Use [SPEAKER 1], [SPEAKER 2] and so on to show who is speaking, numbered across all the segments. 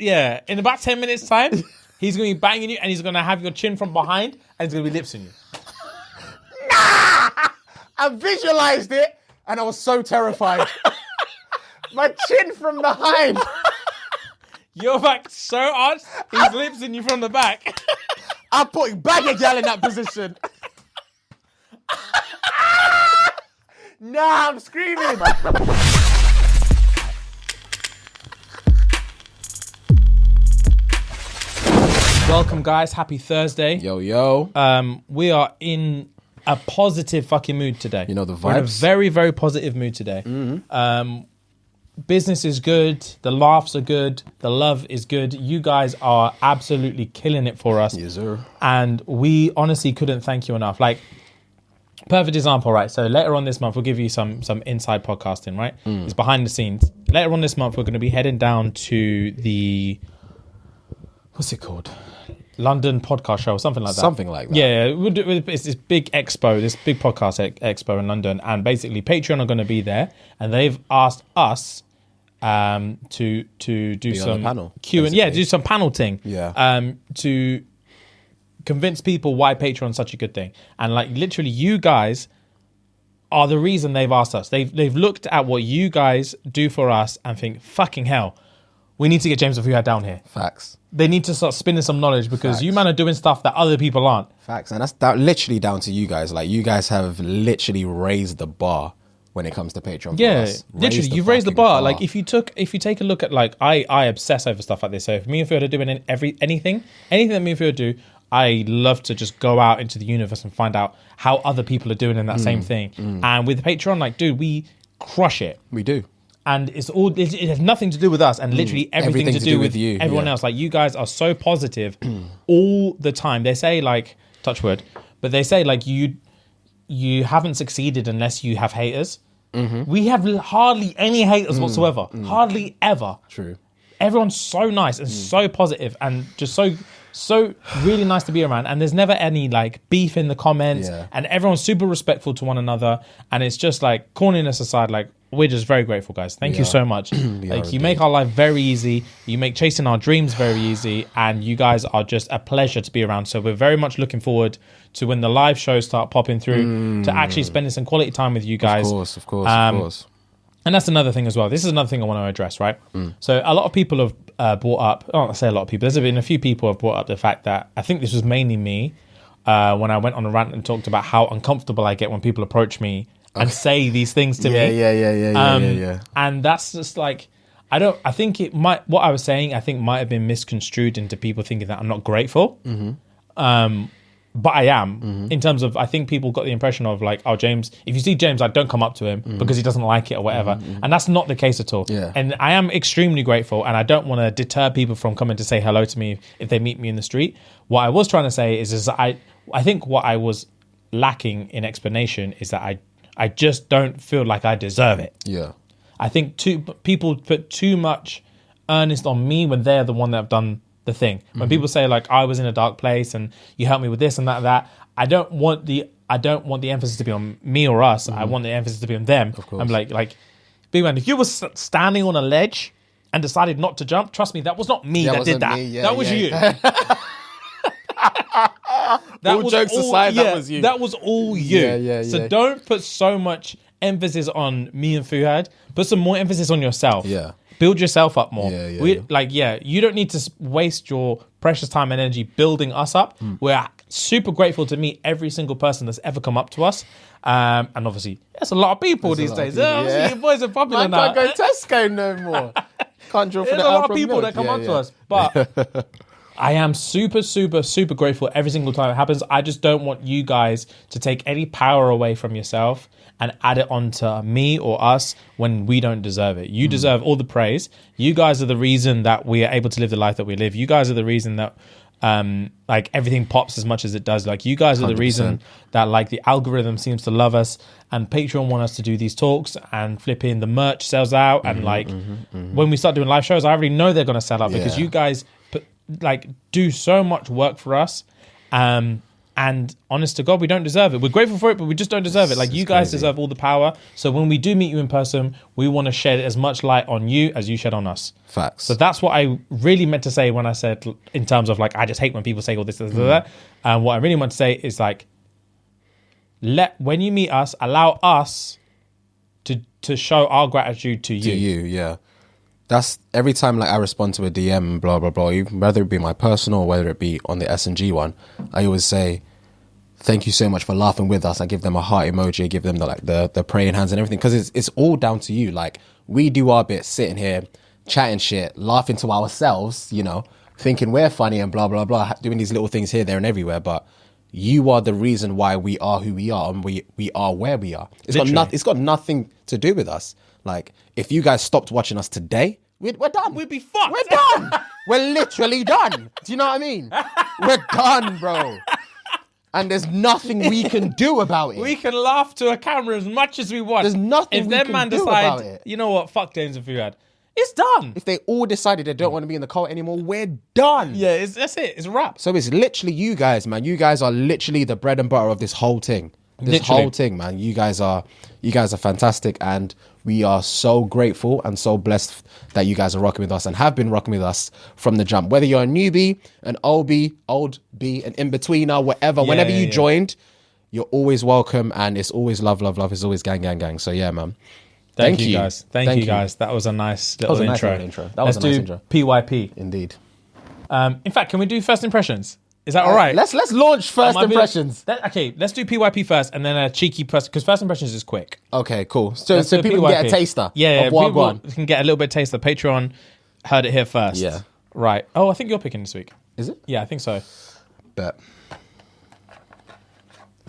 [SPEAKER 1] Yeah, in about 10 minutes time, he's going to be banging you and he's going to have your chin from behind and he's going to be lipsing you.
[SPEAKER 2] Nah! I visualized it and I was so terrified. My chin from behind.
[SPEAKER 1] Your back so arched, he's lipsing you from the back.
[SPEAKER 2] I put bag a gal in that position. Nah, I'm screaming.
[SPEAKER 1] Welcome, guys. Happy Thursday.
[SPEAKER 2] Yo.
[SPEAKER 1] We are in a positive fucking mood today.
[SPEAKER 2] You know the vibes.
[SPEAKER 1] We're in a very, very positive mood today. Business is good. The laughs are good. The love is good. You guys are absolutely killing it for us.
[SPEAKER 2] Yes, sir.
[SPEAKER 1] And we honestly couldn't thank you enough. Like, perfect example, right? So later on this month, we'll give you some inside podcasting, right? It's behind the scenes. Later on this month, we're going to be heading down to the, what's it called? London podcast show or something like that.
[SPEAKER 2] Something like that.
[SPEAKER 1] Yeah, it's this big expo, this big podcast expo in London, and basically Patreon are going to be there, and they've asked us to do some
[SPEAKER 2] panel,
[SPEAKER 1] Q and do some panel thing.
[SPEAKER 2] Yeah.
[SPEAKER 1] To convince people why Patreon's such a good thing, and like literally, you guys are the reason they've asked us. They've looked at what you guys do for us and think, fucking hell, we need to get James Bhabie down here.
[SPEAKER 2] Facts.
[SPEAKER 1] They need to start spinning some knowledge because
[SPEAKER 2] Facts.
[SPEAKER 1] you man are doing stuff that other people aren't.
[SPEAKER 2] Facts. And that's literally down to you guys. Like, you guys have literally raised the bar when it comes to Patreon for us.
[SPEAKER 1] Literally, you've raised the bar. Like, if you take a look at, like, I obsess over stuff like this. So if me and Fiona are doing anything that me and Fiona do, I love to just go out into the universe and find out how other people are doing in that same thing. And with Patreon, like, dude, we crush it.
[SPEAKER 2] We do.
[SPEAKER 1] And it has nothing to do with us and literally everything to do with
[SPEAKER 2] you,
[SPEAKER 1] everyone else. Like, you guys are so positive all the time. They say, like, touch wood, but they say, like, you haven't succeeded unless you have haters. We have hardly any haters whatsoever. Hardly ever.
[SPEAKER 2] True.
[SPEAKER 1] Everyone's so nice and so positive and just so really nice to be around, and there's never any like beef in the comments, and everyone's super respectful to one another, and it's just like, corniness aside, like, we're just very grateful, guys. Thank you so much. Like, you make our life very easy, you make chasing our dreams very easy, and you guys are just a pleasure to be around. So we're very much looking forward to when the live shows start popping through, to actually spending some quality time with you guys.
[SPEAKER 2] Of course.
[SPEAKER 1] And that's another thing as well. This is another thing I want to address, right? So a lot of people have brought up, I say a lot of people, there's been a few people who have brought up the fact that, I think this was mainly me, when I went on a rant and talked about how uncomfortable I get when people approach me and say these things to me.
[SPEAKER 2] Yeah.
[SPEAKER 1] And that's just like, I think what I was saying, I think might have been misconstrued into people thinking that I'm not grateful. But I am, in terms of, I think people got the impression of like, oh, James, if you see James, like, don't come up to him because he doesn't like it or whatever. And that's not the case at all.
[SPEAKER 2] Yeah.
[SPEAKER 1] And I am extremely grateful, and I don't want to deter people from coming to say hello to me if they meet me in the street. What I was trying to say is I think what I was lacking in explanation is that I just don't feel like I deserve it.
[SPEAKER 2] Yeah.
[SPEAKER 1] I think people put too much earnest on me when they're the one that have done the thing. When people say, like, I was in a dark place and you helped me with this and that, I don't want the emphasis to be on me or us. I want the emphasis to be on them.
[SPEAKER 2] Of course.
[SPEAKER 1] I'm like, big man, if you were standing on a ledge and decided not to jump, trust me, that was not me that did that. That was you.
[SPEAKER 2] All jokes aside, that was you.
[SPEAKER 1] That was all you.
[SPEAKER 2] Yeah.
[SPEAKER 1] So don't put so much emphasis on me and Fuhad. Put some more emphasis on yourself.
[SPEAKER 2] Yeah.
[SPEAKER 1] Build yourself up more.
[SPEAKER 2] Yeah.
[SPEAKER 1] You don't need to waste your precious time and energy building us up. We're super grateful to meet every single person that's ever come up to us. And obviously, there's a lot of people these days. Obviously, your boys are popular now.
[SPEAKER 2] Can't go Tesco no more. Can't draw for
[SPEAKER 1] There's
[SPEAKER 2] the
[SPEAKER 1] a lot of people that come up to us. But I am super, super, super grateful every single time it happens. I just don't want you guys to take any power away from yourself and add it onto me or us when we don't deserve it. You deserve all the praise. You guys are the reason that we are able to live the life that we live. You guys are the reason that like everything pops as much as it does. Like, you guys are the
[SPEAKER 2] 100%.
[SPEAKER 1] reason that like the algorithm seems to love us, and Patreon want us to do these talks, and flipping the merch sells out. And like when we start doing live shows, I already know they're going to sell out because you guys do so much work for us. And honest to God, we don't deserve it. We're grateful for it, but we just don't deserve it. Like, you guys deserve all the power. So when we do meet you in person, we want to shed as much light on you as you shed on us.
[SPEAKER 2] Facts.
[SPEAKER 1] So that's what I really meant to say when I said, in terms of like, I just hate when people say all this, that. And what I really want to say is like, when you meet us, allow us to show our gratitude to you.
[SPEAKER 2] To you, yeah. That's every time like I respond to a DM, blah blah blah. Whether it be my personal or whether it be on the SNG one, I always say, "Thank you so much for laughing with us." I give them a heart emoji, I give them the praying hands and everything, because it's all down to you. Like, we do our bit, sitting here, chatting shit, laughing to ourselves, you know, thinking we're funny and blah blah blah, doing these little things here, there, and everywhere. But you are the reason why we are who we are, and we are where we are. It's got nothing to do with us. Like, if you guys stopped watching us today, we're done.
[SPEAKER 1] We'd be fucked.
[SPEAKER 2] We're done. We're literally done. Do you know what I mean? We're done, bro. And there's nothing we can do about it.
[SPEAKER 1] We can laugh to a camera as much as we want.
[SPEAKER 2] There's nothing we can do about it.
[SPEAKER 1] You know what? Fuck James and Fuad. It's done.
[SPEAKER 2] If they all decided they don't want to be in the cult anymore, we're done.
[SPEAKER 1] Yeah, that's it. It's a wrap.
[SPEAKER 2] So it's literally you guys, man. You guys are literally the bread and butter of this whole thing. Whole thing, man. You guys are fantastic, and we are so grateful and so blessed that you guys are rocking with us and have been rocking with us from the jump. Whether you're a newbie, an old B, an in-betweener, whatever, whenever you joined, you're always welcome, and it's always love. It's always gang. So yeah, man.
[SPEAKER 1] Thank you guys. Thank you guys. That was a nice little intro.
[SPEAKER 2] Let's do
[SPEAKER 1] PYP.
[SPEAKER 2] Indeed.
[SPEAKER 1] In fact, can we do first impressions? Is that all right?
[SPEAKER 2] Let's launch first impressions.
[SPEAKER 1] Okay, let's do PYP first, and then a cheeky first, because first impressions is quick.
[SPEAKER 2] Okay, cool. So people can get a taster. Of
[SPEAKER 1] people can get a little bit of taster. Patreon heard it here first.
[SPEAKER 2] Yeah.
[SPEAKER 1] Right. Oh, I think you're picking this week.
[SPEAKER 2] Is it?
[SPEAKER 1] Yeah, I think so.
[SPEAKER 2] Bet.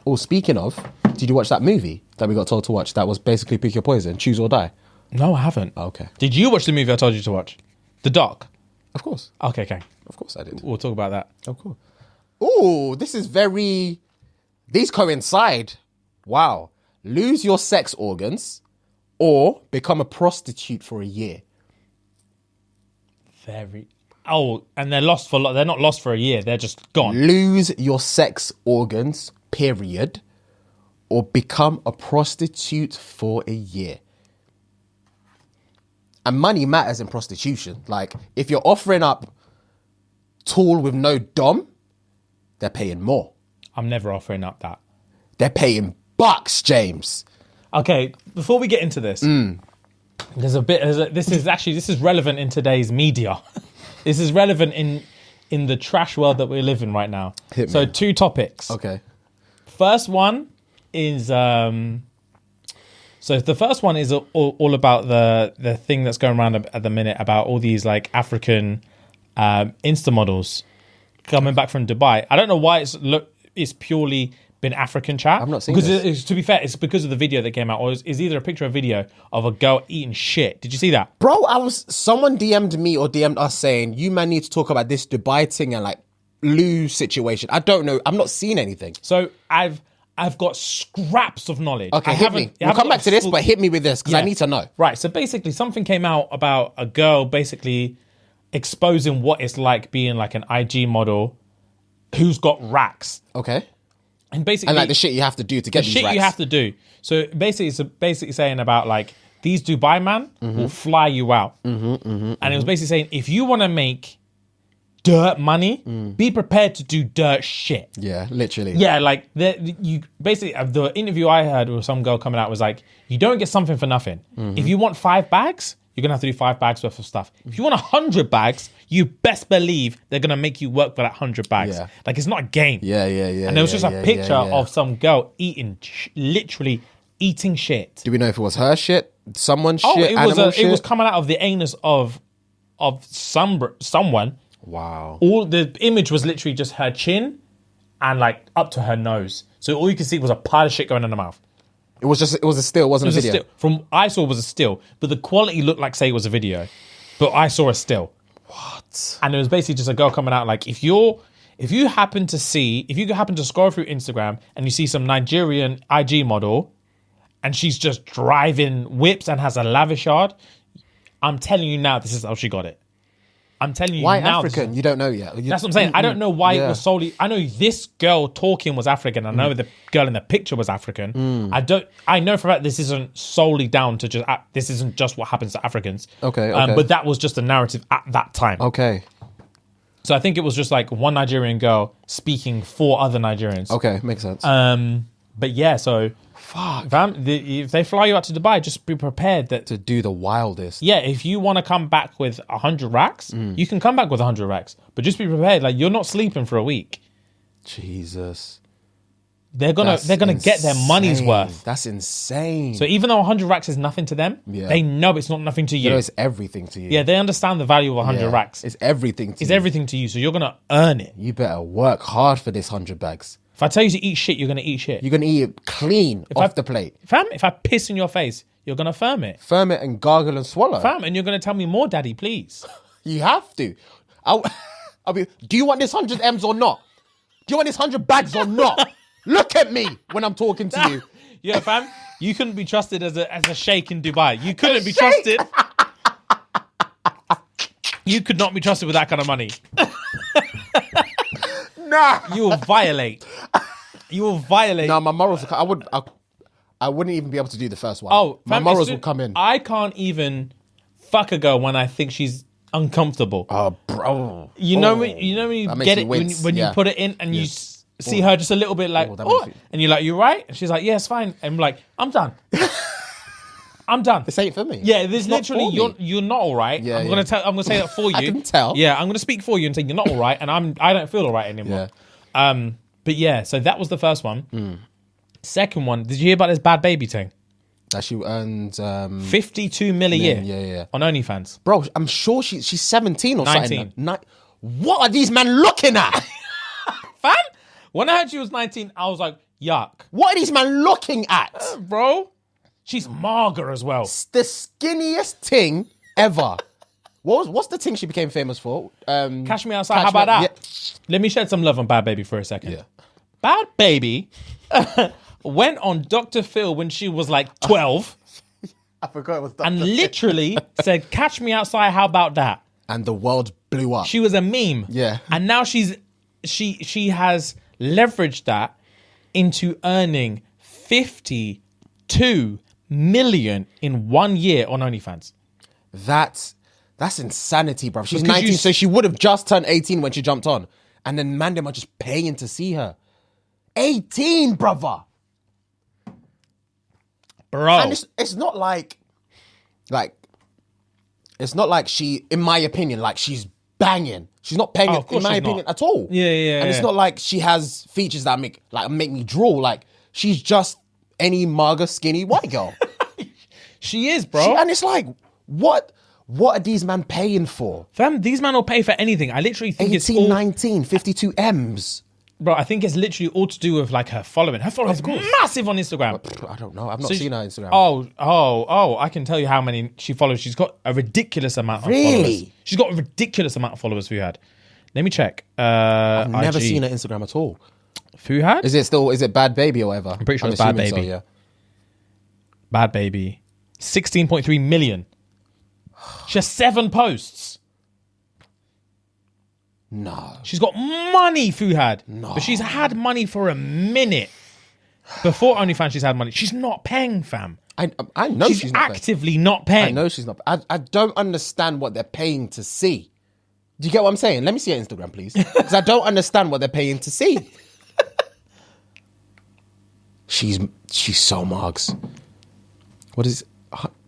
[SPEAKER 2] Oh, speaking of, did you watch that movie that we got told to watch that was basically Pick Your Poison, Choose or Die?
[SPEAKER 1] No, I haven't.
[SPEAKER 2] Okay.
[SPEAKER 1] Did you watch the movie I told you to watch? The doc?
[SPEAKER 2] Of course.
[SPEAKER 1] Okay.
[SPEAKER 2] Of course I did.
[SPEAKER 1] We'll talk about that.
[SPEAKER 2] Of course. Oh, these coincide. Wow. Lose your sex organs or become a prostitute for a year.
[SPEAKER 1] And they're lost they're not lost for a year. They're just gone.
[SPEAKER 2] Lose your sex organs, period, or become a prostitute for a year. And money matters in prostitution. Like, if you're offering up tool with no dom, they're paying more.
[SPEAKER 1] I'm never offering up that.
[SPEAKER 2] They're paying bucks, James.
[SPEAKER 1] Okay, before we get into this, this is relevant in today's media. This is relevant in the trash world that we live in right now. So 2 topics.
[SPEAKER 2] Okay.
[SPEAKER 1] First one is so the first one is all about the thing that's going around at the minute about all these like African Insta models coming back from Dubai. I don't know why it's purely been African chat.
[SPEAKER 2] I've not seen
[SPEAKER 1] this. To be fair, it's because of the video that came out, or it's either a picture or video of a girl eating shit. Did you see that?
[SPEAKER 2] Bro, someone DM'd me or DM'd us saying, you man need to talk about this Dubai thing and like Lou situation. I don't know. I'm not seeing anything.
[SPEAKER 1] So I've got scraps of knowledge.
[SPEAKER 2] Okay, hit me. We'll come back to this, but hit me with this because I need to know.
[SPEAKER 1] Right. So basically something came out about a girl basically exposing what it's like being like an IG model who's got racks.
[SPEAKER 2] Okay.
[SPEAKER 1] And basically,
[SPEAKER 2] and like the shit you have to do to get these racks.
[SPEAKER 1] The shit you have to do. So basically, it's basically saying about like these Dubai man will fly you out. And it was basically saying if you want to make dirt money, be prepared to do dirt shit.
[SPEAKER 2] Yeah, literally.
[SPEAKER 1] Yeah, like the interview I heard with some girl coming out was like, you don't get something for nothing. If you want 5 bags, you're gonna have to do 5 bags worth of stuff. If you want 100 bags, you best believe they're gonna make you work for that 100 bags. Yeah. Like, it's not a game.
[SPEAKER 2] Yeah.
[SPEAKER 1] And there was just a picture of some girl literally eating shit.
[SPEAKER 2] Do we know if it was her shit, someone's shit,
[SPEAKER 1] it was coming out of the anus of someone.
[SPEAKER 2] Wow.
[SPEAKER 1] All the image was literally just her chin and like up to her nose. So all you could see was a pile of shit going in her mouth.
[SPEAKER 2] It was a still, wasn't a video.
[SPEAKER 1] Still. From I saw was a still, but the quality looked like say it was a video. But I saw a still.
[SPEAKER 2] What?
[SPEAKER 1] And it was basically just a girl coming out like if you happen to scroll through Instagram and you see some Nigerian IG model and she's just driving whips and has a lavish yard, I'm telling you now, this is how she got it. I'm telling you
[SPEAKER 2] Why
[SPEAKER 1] now.
[SPEAKER 2] African? You don't know yet.
[SPEAKER 1] That's what I'm saying. I don't know why it was solely. I know this girl talking was African. I know the girl in the picture was African. I know for a fact this isn't solely down to just. This isn't just what happens to Africans.
[SPEAKER 2] Okay.
[SPEAKER 1] But that was just a narrative at that time.
[SPEAKER 2] Okay.
[SPEAKER 1] So I think it was just like one Nigerian girl speaking for other Nigerians.
[SPEAKER 2] Okay, makes sense.
[SPEAKER 1] But yeah, so fam, if they fly you out to Dubai, just be prepared that
[SPEAKER 2] to do the wildest.
[SPEAKER 1] Yeah, if you want to come back with 100 racks, you can come back with 100 racks. But just be prepared, like you're not sleeping for a week.
[SPEAKER 2] Jesus.
[SPEAKER 1] They're gonna get their money's worth.
[SPEAKER 2] That's insane.
[SPEAKER 1] So even though 100 racks is nothing to them, they know it's not nothing to you.
[SPEAKER 2] It's everything to you.
[SPEAKER 1] Yeah, they understand the value of 100 racks.
[SPEAKER 2] It's everything to you.
[SPEAKER 1] It's everything to you, so you're gonna earn it.
[SPEAKER 2] You better work hard for this 100 bags.
[SPEAKER 1] If I tell you to eat shit, you're gonna eat shit.
[SPEAKER 2] You're gonna eat it clean off the plate.
[SPEAKER 1] Fam, if I piss in your face, you're gonna firm it.
[SPEAKER 2] Firm it and gargle and swallow.
[SPEAKER 1] Fam, and you're gonna tell me more, daddy, please.
[SPEAKER 2] You have to. I'll be, do you want this 100 M's or not? Do you want this 100 bags or not? Look at me when I'm talking to you.
[SPEAKER 1] Yeah, fam, you couldn't be trusted as a sheikh in Dubai. You couldn't be trusted. You could not be trusted with that kind of money.
[SPEAKER 2] Nah.
[SPEAKER 1] You will violate. You will violate.
[SPEAKER 2] No, my morals. I wouldn't even be able to do the first one.
[SPEAKER 1] Oh,
[SPEAKER 2] my
[SPEAKER 1] fam,
[SPEAKER 2] morals will come in.
[SPEAKER 1] I can't even fuck a girl when I think she's uncomfortable.
[SPEAKER 2] Oh, bro.
[SPEAKER 1] You know when you get it when you put it in and you see her just a little bit like, and you're like, you right? And she's like, yeah, it's fine. And I'm like, I'm done. I'm done.
[SPEAKER 2] This ain't for me.
[SPEAKER 1] Yeah, there's literally you're not all right.
[SPEAKER 2] Yeah,
[SPEAKER 1] I'm gonna say that for you.
[SPEAKER 2] I can tell.
[SPEAKER 1] Yeah, I'm gonna speak for you and say you're not all right, and I don't feel all right anymore.
[SPEAKER 2] Yeah.
[SPEAKER 1] But yeah, so that was the first one. Second one, did you hear about this Bad Baby thing?
[SPEAKER 2] That she earned
[SPEAKER 1] 52 mil a year.
[SPEAKER 2] Yeah.
[SPEAKER 1] On OnlyFans.
[SPEAKER 2] Bro, I'm sure she's 17 or
[SPEAKER 1] 19.
[SPEAKER 2] something. What are these men looking at?
[SPEAKER 1] Fam? When I heard she was 19, I was like, yuck.
[SPEAKER 2] What are these men looking at?
[SPEAKER 1] Bro, she's mager as well.
[SPEAKER 2] The skinniest thing ever. What's the thing she became famous for?
[SPEAKER 1] Cash Me Outside. How about that? Yeah. Let me shed some love on Bad Baby for a second.
[SPEAKER 2] Yeah.
[SPEAKER 1] Bad Baby went on Dr. Phil when she was like 12.
[SPEAKER 2] I forgot it was Dr.
[SPEAKER 1] And literally said, catch me outside, how about that?
[SPEAKER 2] And the world blew up.
[SPEAKER 1] She was a meme.
[SPEAKER 2] Yeah.
[SPEAKER 1] And now she has leveraged that into earning 52 million in 1 year on OnlyFans.
[SPEAKER 2] That's insanity, bro. She's 19, so she would have just turned 18 when she jumped on. And then Mandem are just paying to see her. 18, brother.
[SPEAKER 1] Bro.
[SPEAKER 2] And it's not like it's not like she, in my opinion, like she's banging. She's not paying it, in my opinion, at all.
[SPEAKER 1] Yeah.
[SPEAKER 2] And it's not like she has features that make me drool. Like she's just any mager, skinny white girl.
[SPEAKER 1] She is, bro.
[SPEAKER 2] And it's like, what are these men paying for?
[SPEAKER 1] Fam, these men will pay for anything. I literally think
[SPEAKER 2] 18,
[SPEAKER 1] it's all...
[SPEAKER 2] 19, 52 M's.
[SPEAKER 1] Bro, I think it's literally all to do with like her following. Her following is massive on Instagram.
[SPEAKER 2] I don't know. I've not seen her Instagram.
[SPEAKER 1] Oh, I can tell you how many she follows. She's got a ridiculous amount of followers.
[SPEAKER 2] Really?
[SPEAKER 1] She's got a ridiculous amount of followers, Fuhad. Let me check.
[SPEAKER 2] I've never
[SPEAKER 1] IG.
[SPEAKER 2] seen her Instagram at all.
[SPEAKER 1] Fuhad?
[SPEAKER 2] Is it Bad Baby or whatever?
[SPEAKER 1] I'm pretty sure it's Bad Baby.
[SPEAKER 2] So, yeah.
[SPEAKER 1] Bad Baby. 16.3 million. She has 7 posts.
[SPEAKER 2] No.
[SPEAKER 1] She's got money, Fuhad.
[SPEAKER 2] No.
[SPEAKER 1] But she's had money for a minute. Before OnlyFans, she's had money. She's not paying, fam.
[SPEAKER 2] I know she's not
[SPEAKER 1] actively not paying.
[SPEAKER 2] I know she's not. I don't understand what they're paying to see. Do you get what I'm saying? Let me see her Instagram, please. Because I don't understand what they're paying to see. She's so margs. What is...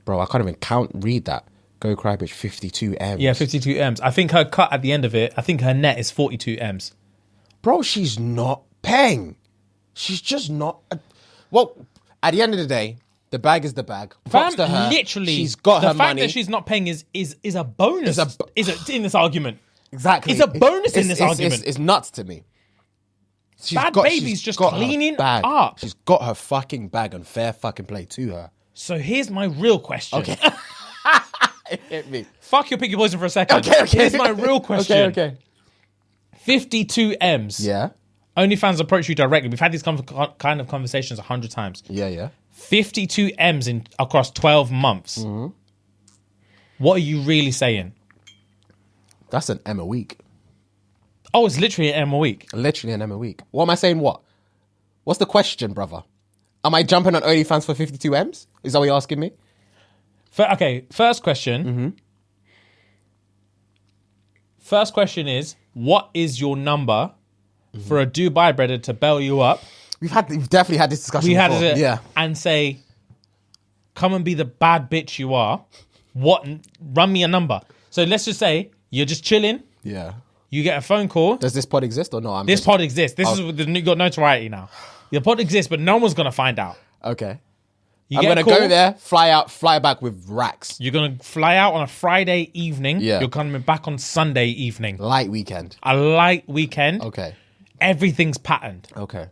[SPEAKER 2] Bro, I can't even read that. Go Cry Bitch, 52 M's.
[SPEAKER 1] Yeah, 52 M's. I think her cut at the end of it, I think her net is 42 M's.
[SPEAKER 2] Bro, she's not paying. She's just not... Well, at the end of the day, the bag is the bag. Props to her.
[SPEAKER 1] Literally,
[SPEAKER 2] she's got her money.
[SPEAKER 1] The fact that she's not paying is a bonus in this argument.
[SPEAKER 2] Exactly.
[SPEAKER 1] It's a bonus in this argument.
[SPEAKER 2] It's nuts to me.
[SPEAKER 1] Bad Baby's just cleaning up.
[SPEAKER 2] She's got her fucking bag and fair fucking play to her.
[SPEAKER 1] So here's my real question.
[SPEAKER 2] Okay. Hit me.
[SPEAKER 1] Fuck your pick your poison for a second.
[SPEAKER 2] Okay.
[SPEAKER 1] Here's my real question.
[SPEAKER 2] Okay.
[SPEAKER 1] 52 M's.
[SPEAKER 2] Yeah.
[SPEAKER 1] OnlyFans approach you directly. We've had these kind of conversations 100 times.
[SPEAKER 2] Yeah.
[SPEAKER 1] 52 M's across 12 months. Mm-hmm. What are you really saying?
[SPEAKER 2] That's an M a week.
[SPEAKER 1] Oh, it's literally an M a week.
[SPEAKER 2] Literally an M a week. What am I saying? What? What's the question, brother? Am I jumping on OnlyFans for 52 M's? Is that what you're asking me?
[SPEAKER 1] Okay, first question.
[SPEAKER 2] Mm-hmm.
[SPEAKER 1] First question is, what is your number for a Dubai brother to bail you up?
[SPEAKER 2] We've definitely had this discussion before. Yeah.
[SPEAKER 1] And say, come and be the bad bitch you are. Run me a number. So let's just say you're just chilling.
[SPEAKER 2] Yeah.
[SPEAKER 1] You get a phone call.
[SPEAKER 2] Does this pod exist or not?
[SPEAKER 1] This pod exists. This is got notoriety now. The pod exists, but no one's gonna find out.
[SPEAKER 2] Okay.
[SPEAKER 1] I'm
[SPEAKER 2] gonna go there, fly back with racks.
[SPEAKER 1] You're gonna fly out on a Friday evening.
[SPEAKER 2] Yeah.
[SPEAKER 1] You're coming back on Sunday evening.
[SPEAKER 2] Light weekend.
[SPEAKER 1] A light weekend.
[SPEAKER 2] Okay.
[SPEAKER 1] Everything's patterned.
[SPEAKER 2] Okay.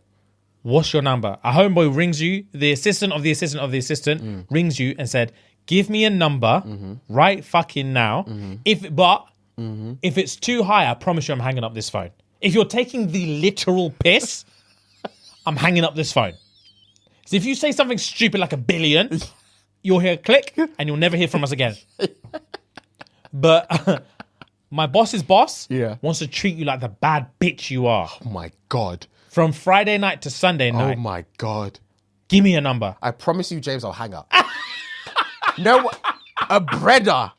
[SPEAKER 1] What's your number? A homeboy rings you. The assistant of the assistant of the assistant rings you and said, "Give me a number right fucking now. If it's too high, I promise you I'm hanging up this phone. If you're taking the literal piss, I'm hanging up this phone. So if you say something stupid like 1 billion, you'll hear a click and you'll never hear from us again. But my boss's boss wants to treat you like the bad bitch you are.
[SPEAKER 2] Oh my God.
[SPEAKER 1] From Friday night to Sunday night.
[SPEAKER 2] Oh my God.
[SPEAKER 1] Give me a number.
[SPEAKER 2] I promise you, James, I'll hang up. No, a brother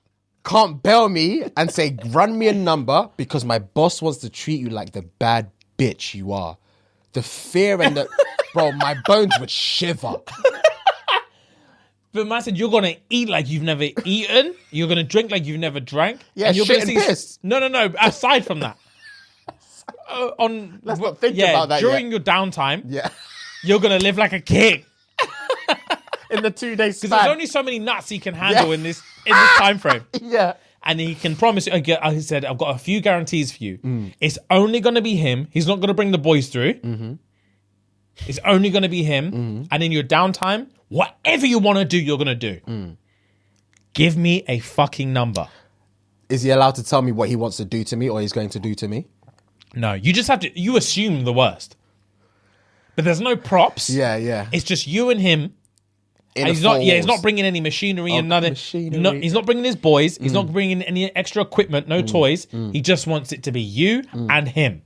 [SPEAKER 2] can't bail me and say, run me a number because my boss wants to treat you like the bad bitch you are. The fear and the... Bro, my bones would shiver.
[SPEAKER 1] But man said, you're going to eat like you've never eaten. You're going to drink like you've never drank.
[SPEAKER 2] Yeah,
[SPEAKER 1] and you're
[SPEAKER 2] shit
[SPEAKER 1] gonna
[SPEAKER 2] and piss.
[SPEAKER 1] No. Aside from that.
[SPEAKER 2] Let's not think about that
[SPEAKER 1] during
[SPEAKER 2] yet.
[SPEAKER 1] your downtime,
[SPEAKER 2] Yeah.
[SPEAKER 1] you're going to live like a king.
[SPEAKER 2] In the 2 days
[SPEAKER 1] Because there's only so many nuts he can handle in this time frame.
[SPEAKER 2] Yeah.
[SPEAKER 1] And he can promise you, he said, I've got a few guarantees for you. It's only going to be him. He's not going to bring the boys through. It's only going to be him. And in your downtime, whatever you want to do, you're going to do. Give me a fucking number.
[SPEAKER 2] Is he allowed to tell me what he wants to do to me or he's going to do to me?
[SPEAKER 1] No, you just have to, you assume the worst. But there's no props.
[SPEAKER 2] Yeah.
[SPEAKER 1] It's just you and him. And he's not bringing any machinery and nothing. He's not bringing his boys. He's not bringing any extra equipment, no toys. He just wants it to be you and him.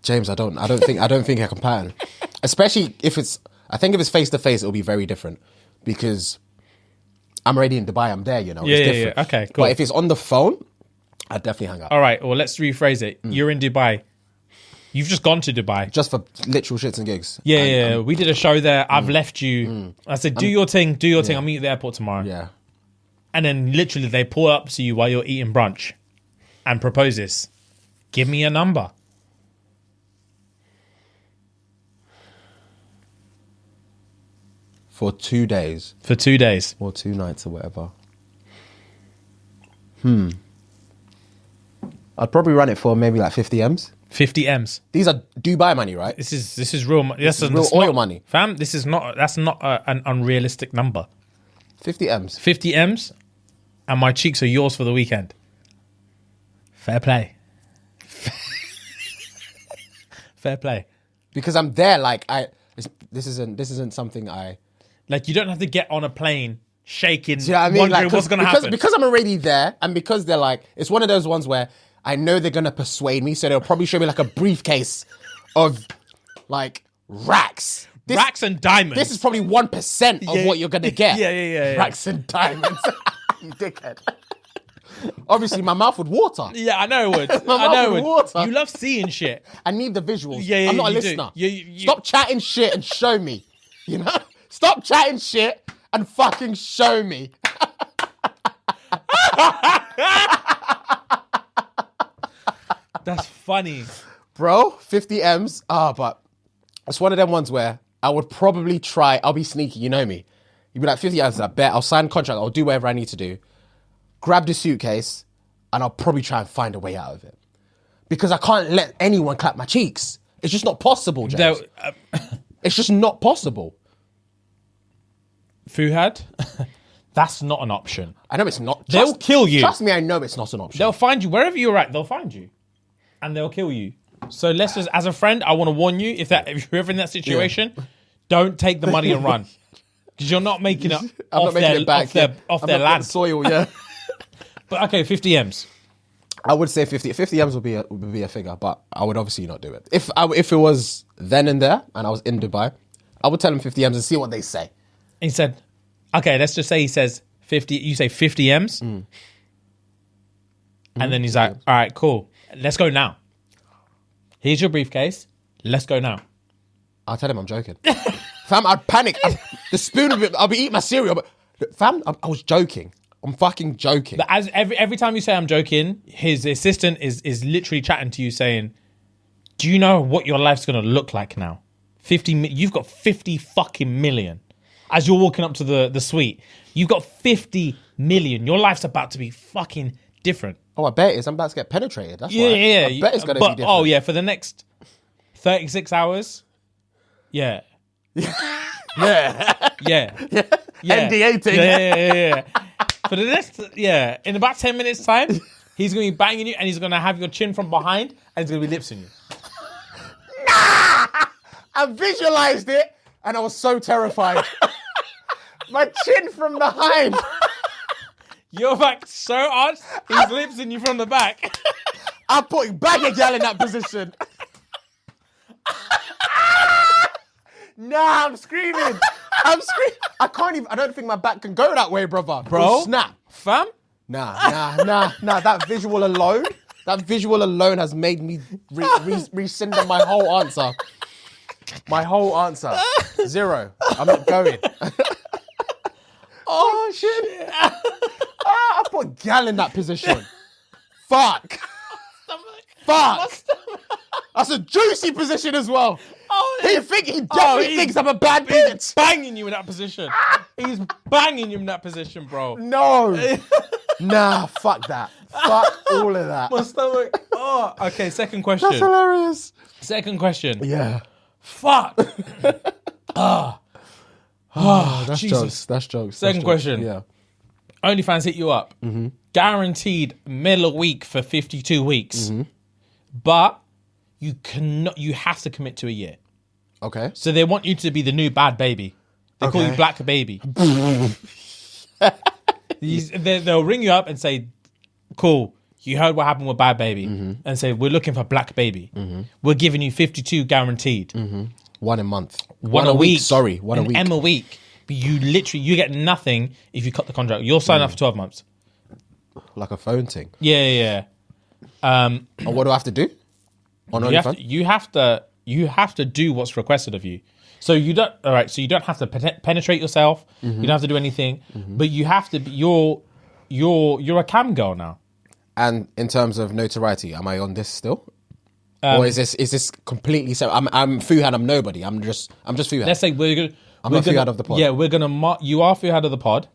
[SPEAKER 2] James, I don't think I can pattern. Especially if it's face to face, it'll be very different because I'm already in Dubai. I'm there, it's different.
[SPEAKER 1] Yeah. Okay, cool.
[SPEAKER 2] But if it's on the phone, I'd definitely hang up.
[SPEAKER 1] All right, well, let's rephrase it. You're in Dubai. You've just gone to Dubai.
[SPEAKER 2] Just for literal shits and gigs.
[SPEAKER 1] Yeah. We did a show there. I've left you. I said, do your thing. I'll meet you at the airport tomorrow.
[SPEAKER 2] Yeah.
[SPEAKER 1] And then literally they pull up to you while you're eating brunch and propose this. Give me a number.
[SPEAKER 2] For 2 days.
[SPEAKER 1] For 2 days.
[SPEAKER 2] Or 2 nights or whatever. I'd probably run it for maybe like 50 M's.
[SPEAKER 1] 50 M's.
[SPEAKER 2] These are Dubai money, right?
[SPEAKER 1] This is real money. This is
[SPEAKER 2] real oil money.
[SPEAKER 1] Fam, that's not an unrealistic number.
[SPEAKER 2] 50 M's.
[SPEAKER 1] 50 M's and my cheeks are yours for the weekend. Fair play. Fair play.
[SPEAKER 2] Because I'm there this isn't something I...
[SPEAKER 1] Like you don't have to get on a plane shaking,
[SPEAKER 2] wondering
[SPEAKER 1] what's going to happen.
[SPEAKER 2] Because I'm already there and because they're like... It's one of those ones where I know they're going to persuade me, so they'll probably show me like a briefcase of like racks.
[SPEAKER 1] Racks and diamonds.
[SPEAKER 2] This is probably 1% of what you're going to get.
[SPEAKER 1] Yeah.
[SPEAKER 2] Racks and diamonds. You dickhead. Obviously, my mouth would water.
[SPEAKER 1] Yeah, I know it would.
[SPEAKER 2] My mouth would water.
[SPEAKER 1] You love seeing shit.
[SPEAKER 2] I need the visuals.
[SPEAKER 1] Yeah,
[SPEAKER 2] I'm not a
[SPEAKER 1] you
[SPEAKER 2] listener.
[SPEAKER 1] do.
[SPEAKER 2] Stop chatting shit and show me. Stop chatting shit and fucking show me.
[SPEAKER 1] That's funny.
[SPEAKER 2] Bro, 50 M's. But it's one of them ones where I would probably try. I'll be sneaky, you know me. You'd be like, 50 M's, I bet. I'll sign contract. I'll do whatever I need to do. Grab the suitcase and I'll probably try and find a way out of it. Because I can't let anyone clap my cheeks. It's just not possible, James. It's just not possible.
[SPEAKER 1] Fuhad, that's not an option.
[SPEAKER 2] I know it's not.
[SPEAKER 1] They'll kill you.
[SPEAKER 2] Trust me, I know it's not an option.
[SPEAKER 1] They'll find you. Wherever you're at, they'll find you. And they'll kill you. So let's just, as a friend, I want to warn you, if you're ever in that situation, don't take the money and run. Because you're not making it
[SPEAKER 2] I'm
[SPEAKER 1] off
[SPEAKER 2] not making it back.
[SPEAKER 1] off
[SPEAKER 2] I'm
[SPEAKER 1] their
[SPEAKER 2] not
[SPEAKER 1] land.
[SPEAKER 2] soil, yeah.
[SPEAKER 1] But okay, 50 M's.
[SPEAKER 2] I would say 50 M's would be a figure, but I would obviously not do it. If it was then and there and I was in Dubai, I would tell him 50 M's and see what they say.
[SPEAKER 1] He said, okay, let's just say he says 50, you say 50 M's. And then he's like, all right, cool. Let's go now. Here's your briefcase. Let's go now.
[SPEAKER 2] I'll tell him I'm joking. Fam, I'd panic. The spoon of it, I'll be eating my cereal, but fam, I was joking. I'm fucking joking.
[SPEAKER 1] But as every time you say I'm joking, his assistant is literally chatting to you saying, do you know what your life's going to look like now? You've got 50 fucking million. As you're walking up to the suite, you've got 50 million. Your life's about to be fucking different.
[SPEAKER 2] Oh, I bet it is. I'm about to get penetrated. That's why.
[SPEAKER 1] Yeah.
[SPEAKER 2] I bet it's going to be different.
[SPEAKER 1] Oh, yeah, for the next 36 hours. Yeah.
[SPEAKER 2] Yeah.
[SPEAKER 1] Yeah.
[SPEAKER 2] NDA thing.
[SPEAKER 1] Yeah. For the next, in about 10 minutes' time, he's going to be banging you and he's going to have your chin from behind and he's going to be lipsing you.
[SPEAKER 2] Nah! I visualized it and I was so terrified. My chin from behind.
[SPEAKER 1] Your back so arched, he's lipsing you from the back.
[SPEAKER 2] I put bag a gal in that position. Nah, I'm screaming. I can't even. I don't think my back can go that way, brother.
[SPEAKER 1] Bro,
[SPEAKER 2] snap,
[SPEAKER 1] fam.
[SPEAKER 2] Nah. That visual alone has made me rescind my whole answer. My whole answer. 0. I'm not going.
[SPEAKER 1] Oh shit!
[SPEAKER 2] I put gal in that position. Fuck. That's a juicy position as well.
[SPEAKER 1] Oh,
[SPEAKER 2] He definitely thinks I'm a bad bitch.
[SPEAKER 1] He's banging you in that position. He's banging you in that position, bro.
[SPEAKER 2] No. Nah, fuck that. Fuck all of that.
[SPEAKER 1] My stomach. Oh, okay. Second question.
[SPEAKER 2] That's hilarious.
[SPEAKER 1] Second question.
[SPEAKER 2] Yeah.
[SPEAKER 1] Fuck.
[SPEAKER 2] That's
[SPEAKER 1] Jesus.
[SPEAKER 2] jokes. That's jokes.
[SPEAKER 1] Second question.
[SPEAKER 2] Yeah.
[SPEAKER 1] OnlyFans hit you up. Guaranteed $1 a week for 52 weeks. But you cannot. You have to commit to a year.
[SPEAKER 2] Okay.
[SPEAKER 1] So they want you to be the new bad baby. They call you Black Baby. They'll ring you up and say, cool, you heard what happened with Bad Baby. And say, we're looking for Black Baby. We're giving you 52 guaranteed.
[SPEAKER 2] 1 a month.
[SPEAKER 1] One a week.
[SPEAKER 2] Sorry, one a week.
[SPEAKER 1] M a week. But you get nothing if you cut the contract. You'll sign up for 12 months.
[SPEAKER 2] Like a phone thing.
[SPEAKER 1] Yeah.
[SPEAKER 2] And what do I have to do? On OnlyFans?
[SPEAKER 1] You have to do what's requested of you. So you don't. All right. So you don't have to penetrate yourself. You don't have to do anything. But you have to. You're a cam girl now.
[SPEAKER 2] And in terms of notoriety, am I on this still? Or is this completely separate? I'm Fuhad. I'm nobody. I'm just Fuhad.
[SPEAKER 1] Let's say we're
[SPEAKER 2] not Fuhad of the pod.
[SPEAKER 1] Yeah, we're gonna. You are Fuhad of the pod.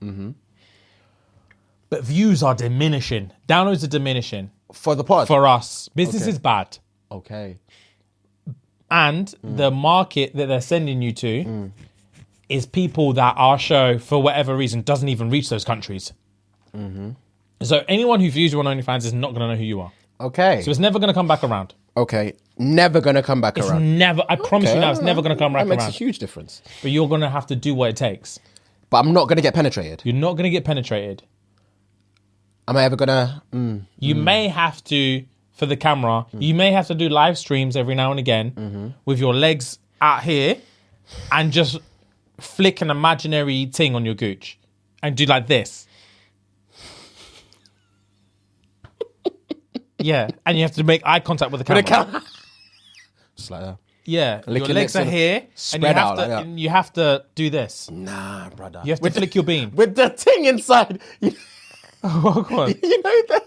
[SPEAKER 1] But views are diminishing. Downloads are diminishing
[SPEAKER 2] For the pod?
[SPEAKER 1] for us. Business
[SPEAKER 2] Okay.
[SPEAKER 1] is bad.
[SPEAKER 2] Okay.
[SPEAKER 1] And the market that they're sending you to is people that our show, for whatever reason, doesn't even reach those countries. So anyone who views you on OnlyFans is not going to know who you are.
[SPEAKER 2] Okay.
[SPEAKER 1] So it's never going to come back around.
[SPEAKER 2] Okay. Never going to come back
[SPEAKER 1] It's
[SPEAKER 2] around.
[SPEAKER 1] never, I promise you now, it's never going to come back
[SPEAKER 2] That makes a
[SPEAKER 1] around.
[SPEAKER 2] huge difference.
[SPEAKER 1] But you're going to have to do what it takes.
[SPEAKER 2] But I'm not going to get penetrated.
[SPEAKER 1] You're not going to get penetrated.
[SPEAKER 2] Am I ever going to...
[SPEAKER 1] You may have to, for the camera, you may have to do live streams every now and again with your legs out here and just flick an imaginary thing on your gooch and do like this. Yeah, and you have to make eye contact with the camera.
[SPEAKER 2] Just like that.
[SPEAKER 1] Yeah,
[SPEAKER 2] Lick
[SPEAKER 1] your
[SPEAKER 2] your
[SPEAKER 1] legs
[SPEAKER 2] lips
[SPEAKER 1] are
[SPEAKER 2] and
[SPEAKER 1] here, and you
[SPEAKER 2] spread
[SPEAKER 1] have
[SPEAKER 2] out
[SPEAKER 1] to,
[SPEAKER 2] like that.
[SPEAKER 1] and you have to do this.
[SPEAKER 2] Nah, brother.
[SPEAKER 1] You have to flick your bean.
[SPEAKER 2] With the thing inside.
[SPEAKER 1] Oh, go on.
[SPEAKER 2] You know that?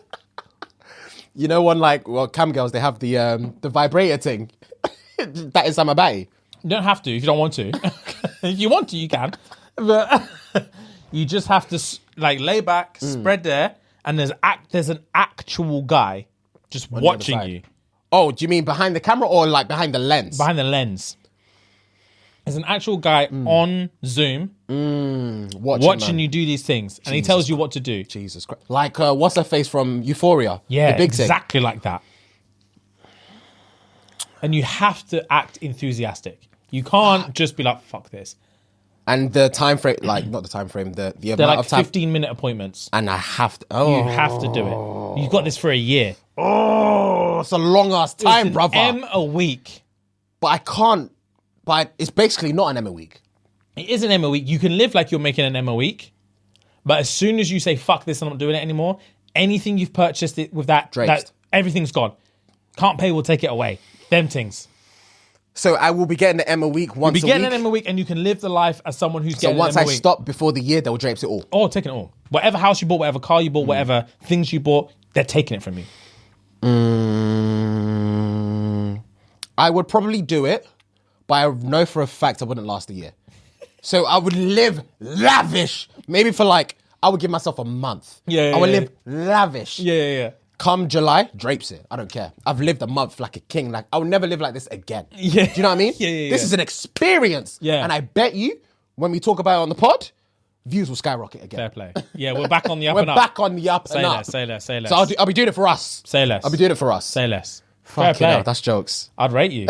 [SPEAKER 2] You know, cam girls, they have the vibrator thing. That is my body.
[SPEAKER 1] You don't have to if you don't want to. If you want to, you can. But you just have to lay back, spread there, and there's an actual guy just
[SPEAKER 2] On the other
[SPEAKER 1] watching
[SPEAKER 2] side.
[SPEAKER 1] you.
[SPEAKER 2] Oh, do you mean behind the camera or like behind the lens?
[SPEAKER 1] Behind the lens. There's an actual guy on Zoom watching you do these things, and he tells you what to do.
[SPEAKER 2] Jesus Christ. Like, what's her face from Euphoria?
[SPEAKER 1] Yeah,
[SPEAKER 2] the big thing.
[SPEAKER 1] exactly like that. And you have to act enthusiastic. You can't just be like, fuck this.
[SPEAKER 2] And the time frame, like not the time frame, the
[SPEAKER 1] They're
[SPEAKER 2] amount
[SPEAKER 1] like
[SPEAKER 2] of time.
[SPEAKER 1] 15-minute appointments.
[SPEAKER 2] And I have to.
[SPEAKER 1] You have to do it. You've got this for a year.
[SPEAKER 2] Oh, it's a long ass time,
[SPEAKER 1] It's an
[SPEAKER 2] brother.
[SPEAKER 1] M a week.
[SPEAKER 2] But I can't. But it's basically not an M a week.
[SPEAKER 1] It is an M a week. You can live like you're making an M a week, but as soon as you say fuck this, I'm not doing it anymore. Anything you've purchased it with that everything's gone. Can't pay, we'll take it away. Them things.
[SPEAKER 2] So I will be getting the M a week once a week.
[SPEAKER 1] You'll be getting an M a week, and you can live the life as someone who's getting
[SPEAKER 2] So once
[SPEAKER 1] an
[SPEAKER 2] I
[SPEAKER 1] M a week.
[SPEAKER 2] stop before the year, they'll drapes it all.
[SPEAKER 1] Oh, taking it all. Whatever house you bought, whatever car you bought, whatever things you bought, they're taking it from you.
[SPEAKER 2] I would probably do it, but I know for a fact I wouldn't last a year. So I would live lavish. Maybe for like, I would give myself a month.
[SPEAKER 1] Yeah,
[SPEAKER 2] I would live lavish.
[SPEAKER 1] Yeah.
[SPEAKER 2] Come July, drapes it. I don't care. I've lived a month like a king. Like, I will never live like this again.
[SPEAKER 1] Yeah.
[SPEAKER 2] Do you know what I mean?
[SPEAKER 1] Yeah.
[SPEAKER 2] This is an experience.
[SPEAKER 1] Yeah.
[SPEAKER 2] And I bet you, when we talk about it on the pod, views will skyrocket again.
[SPEAKER 1] Fair play. Yeah, we're back on the up
[SPEAKER 2] We're
[SPEAKER 1] and up.
[SPEAKER 2] back on the up and up.
[SPEAKER 1] Say less.
[SPEAKER 2] So I'll be doing it for us.
[SPEAKER 1] Say less.
[SPEAKER 2] I'll be doing it for us.
[SPEAKER 1] Say less. Fair
[SPEAKER 2] Fucking
[SPEAKER 1] play.
[SPEAKER 2] hell, that's jokes.
[SPEAKER 1] I'd rate you.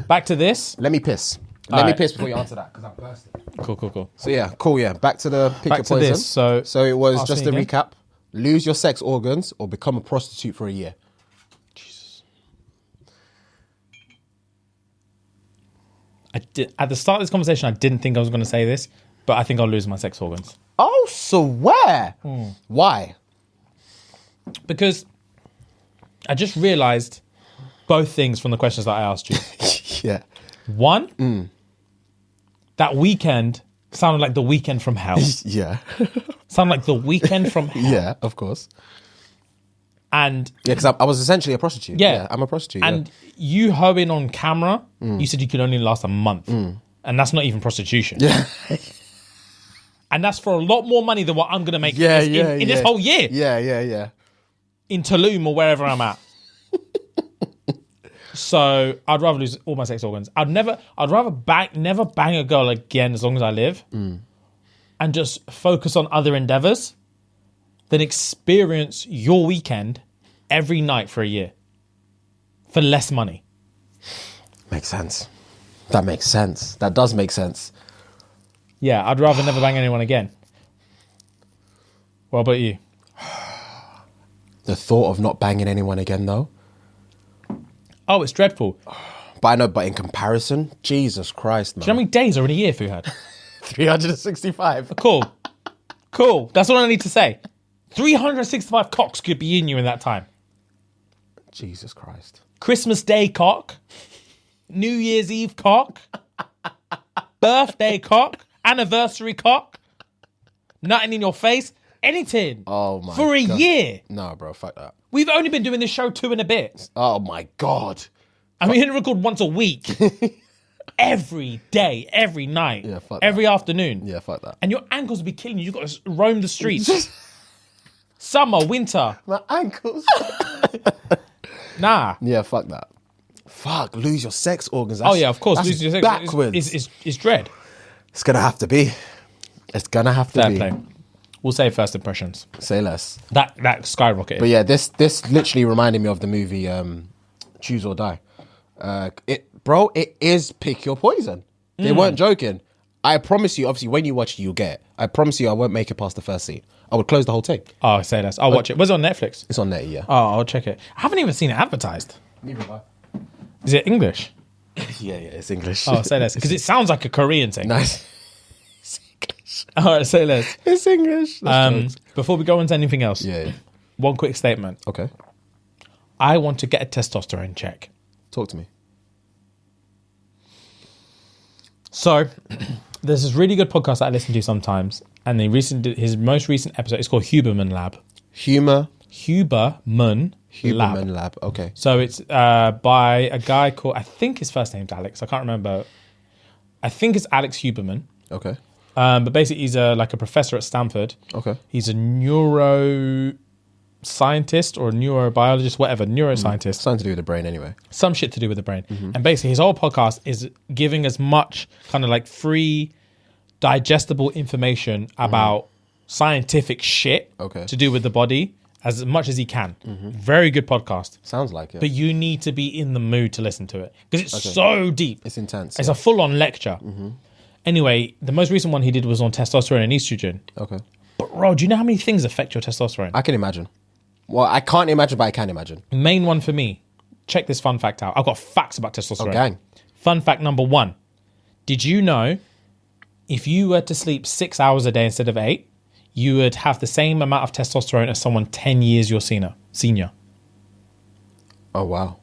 [SPEAKER 1] Back to this.
[SPEAKER 2] Let me piss.
[SPEAKER 1] All
[SPEAKER 2] Let me
[SPEAKER 1] right.
[SPEAKER 2] piss before you answer that, because I'm bursting.
[SPEAKER 1] Cool.
[SPEAKER 2] So yeah, cool, yeah. Back to the pick
[SPEAKER 1] Back
[SPEAKER 2] your
[SPEAKER 1] to
[SPEAKER 2] poison.
[SPEAKER 1] this, so
[SPEAKER 2] it was
[SPEAKER 1] ask
[SPEAKER 2] just
[SPEAKER 1] me
[SPEAKER 2] a
[SPEAKER 1] again.
[SPEAKER 2] recap. Lose your sex organs or become a prostitute for a year.
[SPEAKER 1] Jesus. At the start of this conversation, I didn't think I was going to say this, but I think I'll lose my sex organs.
[SPEAKER 2] Oh, swear. Why?
[SPEAKER 1] Because I just realised both things from the questions that I asked you.
[SPEAKER 2] Yeah.
[SPEAKER 1] One, that weekend sounded like the weekend from hell.
[SPEAKER 2] Yeah.
[SPEAKER 1] Sounded like the weekend from hell.
[SPEAKER 2] Yeah, of course.
[SPEAKER 1] And
[SPEAKER 2] Yeah, because I was essentially a prostitute.
[SPEAKER 1] Yeah.
[SPEAKER 2] I'm a prostitute.
[SPEAKER 1] and you hoeing on camera, you said you could only last a month. And that's not even prostitution.
[SPEAKER 2] yeah.
[SPEAKER 1] And that's for a lot more money than what I'm going to make
[SPEAKER 2] Yeah,
[SPEAKER 1] in this whole year.
[SPEAKER 2] Yeah.
[SPEAKER 1] In Tulum or wherever I'm at. So I'd rather lose all my sex organs. I'd rather never bang a girl again as long as I live, and just focus on other endeavors than experience your weekend every night for a year for less money.
[SPEAKER 2] Makes sense. That makes sense. That does make sense.
[SPEAKER 1] Yeah, I'd rather never bang anyone again. What about you?
[SPEAKER 2] The thought of not banging anyone again, though.
[SPEAKER 1] Oh, it's dreadful.
[SPEAKER 2] But I know, but in comparison, Jesus Christ, man.
[SPEAKER 1] Do you know how many days are in a year Fuhad?
[SPEAKER 2] 365.
[SPEAKER 1] Cool. That's all I need to say. 365 cocks could be in you in that time.
[SPEAKER 2] Jesus Christ.
[SPEAKER 1] Christmas Day cock, New Year's Eve cock, birthday cock, anniversary cock, nothing in your face, anything.
[SPEAKER 2] Oh my
[SPEAKER 1] For a
[SPEAKER 2] God.
[SPEAKER 1] year.
[SPEAKER 2] No, bro, fuck that.
[SPEAKER 1] We've only been doing this show 2 and a bit.
[SPEAKER 2] Oh my God.
[SPEAKER 1] And we only record once a week. Every day, every night,
[SPEAKER 2] Yeah, fuck
[SPEAKER 1] every afternoon.
[SPEAKER 2] Yeah, fuck that.
[SPEAKER 1] And your ankles will be killing you. You've got to roam the streets. Summer, winter.
[SPEAKER 2] My ankles.
[SPEAKER 1] Nah.
[SPEAKER 2] Yeah, fuck that. Fuck, lose your sex organs.
[SPEAKER 1] Oh yeah, of course.
[SPEAKER 2] That's
[SPEAKER 1] Losing your sex
[SPEAKER 2] backwards.
[SPEAKER 1] is dread.
[SPEAKER 2] It's gonna have to be. It's gonna have to
[SPEAKER 1] Fair
[SPEAKER 2] be.
[SPEAKER 1] play. We'll say first impressions.
[SPEAKER 2] Say less.
[SPEAKER 1] That skyrocketed.
[SPEAKER 2] But yeah, this literally reminded me of the movie Choose or Die. It is pick your poison. They weren't joking. I promise you, obviously, when you watch it, you'll get it. I promise you, I won't make it past the first scene. I would close the whole thing.
[SPEAKER 1] Oh, say less. I'll watch it. Was it on Netflix?
[SPEAKER 2] It's on there, yeah.
[SPEAKER 1] Oh, I'll check it. I haven't even seen it advertised.
[SPEAKER 2] Neither have
[SPEAKER 1] Is it English?
[SPEAKER 2] Yeah, it's English.
[SPEAKER 1] Oh, say less. Because it sounds like a Korean thing.
[SPEAKER 2] Nice. It's English.
[SPEAKER 1] All right, say less.
[SPEAKER 2] It's English. That's jokes.
[SPEAKER 1] Before we go into anything else,
[SPEAKER 2] Yeah.
[SPEAKER 1] one quick statement.
[SPEAKER 2] Okay.
[SPEAKER 1] I want to get a testosterone check.
[SPEAKER 2] Talk to me.
[SPEAKER 1] So, there's this really good podcast that I listen to sometimes, and his most recent episode is called Huberman Lab.
[SPEAKER 2] Huberman
[SPEAKER 1] Lab.
[SPEAKER 2] Lab. Okay.
[SPEAKER 1] So it's by a guy called, I think his first name's Alex. I can't remember. I think it's Alex Huberman.
[SPEAKER 2] Okay.
[SPEAKER 1] But basically, he's like a professor at Stanford.
[SPEAKER 2] Okay.
[SPEAKER 1] He's a neuroscientist or neurobiologist, whatever, neuroscientist.
[SPEAKER 2] Something to do with the brain, anyway.
[SPEAKER 1] Some shit to do with the brain. And basically, his whole podcast is giving as much kind of like free, digestible information about scientific shit to do with the body as much as he can. Very good podcast.
[SPEAKER 2] Sounds like it.
[SPEAKER 1] But you need to be in the mood to listen to it because it's so deep.
[SPEAKER 2] It's intense.
[SPEAKER 1] It's a full-on lecture. Anyway, the most recent one he did was on testosterone and estrogen.
[SPEAKER 2] Okay.
[SPEAKER 1] But bro, do you know how many things affect your testosterone?
[SPEAKER 2] I can imagine. Well, I can't imagine, but I can imagine.
[SPEAKER 1] Main one for me. Check this fun fact out. I've got facts about testosterone.
[SPEAKER 2] Oh, gang.
[SPEAKER 1] Fun fact number 1. Did you know if you were to sleep 6 hours a day instead of 8, you would have the same amount of testosterone as someone 10 years your senior?
[SPEAKER 2] Oh, wow.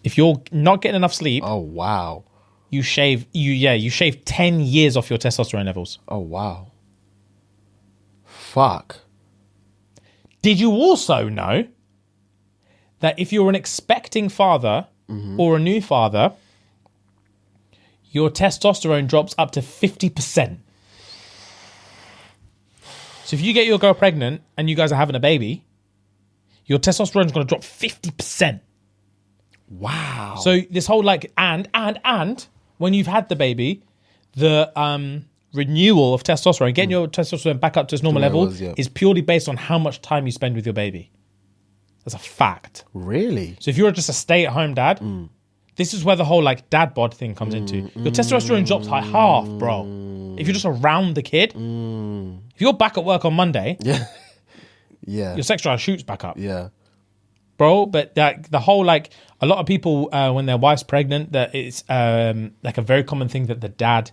[SPEAKER 1] If you're not getting enough sleep,
[SPEAKER 2] Oh, wow.
[SPEAKER 1] you shave 10 years off your testosterone levels.
[SPEAKER 2] Oh, wow. Fuck.
[SPEAKER 1] Did you also know that if you're an expecting father or a new father, your testosterone drops up to 50%? So if you get your girl pregnant and you guys are having a baby, your testosterone is going to drop 50%.
[SPEAKER 2] Wow.
[SPEAKER 1] So this whole like, and when you've had the baby, the renewal of testosterone, getting your testosterone back up to its normal level is purely based on how much time you spend with your baby. That's a fact.
[SPEAKER 2] Really?
[SPEAKER 1] So if you're just a stay-at-home dad, this is where the whole like dad bod thing comes into. Your testosterone drops by half, bro. If you're just around the kid, if you're back at work on Monday, your sex drive shoots back up.
[SPEAKER 2] Yeah.
[SPEAKER 1] Bro, but like the whole like a lot of people when their wife's pregnant, that it's like a very common thing that the dad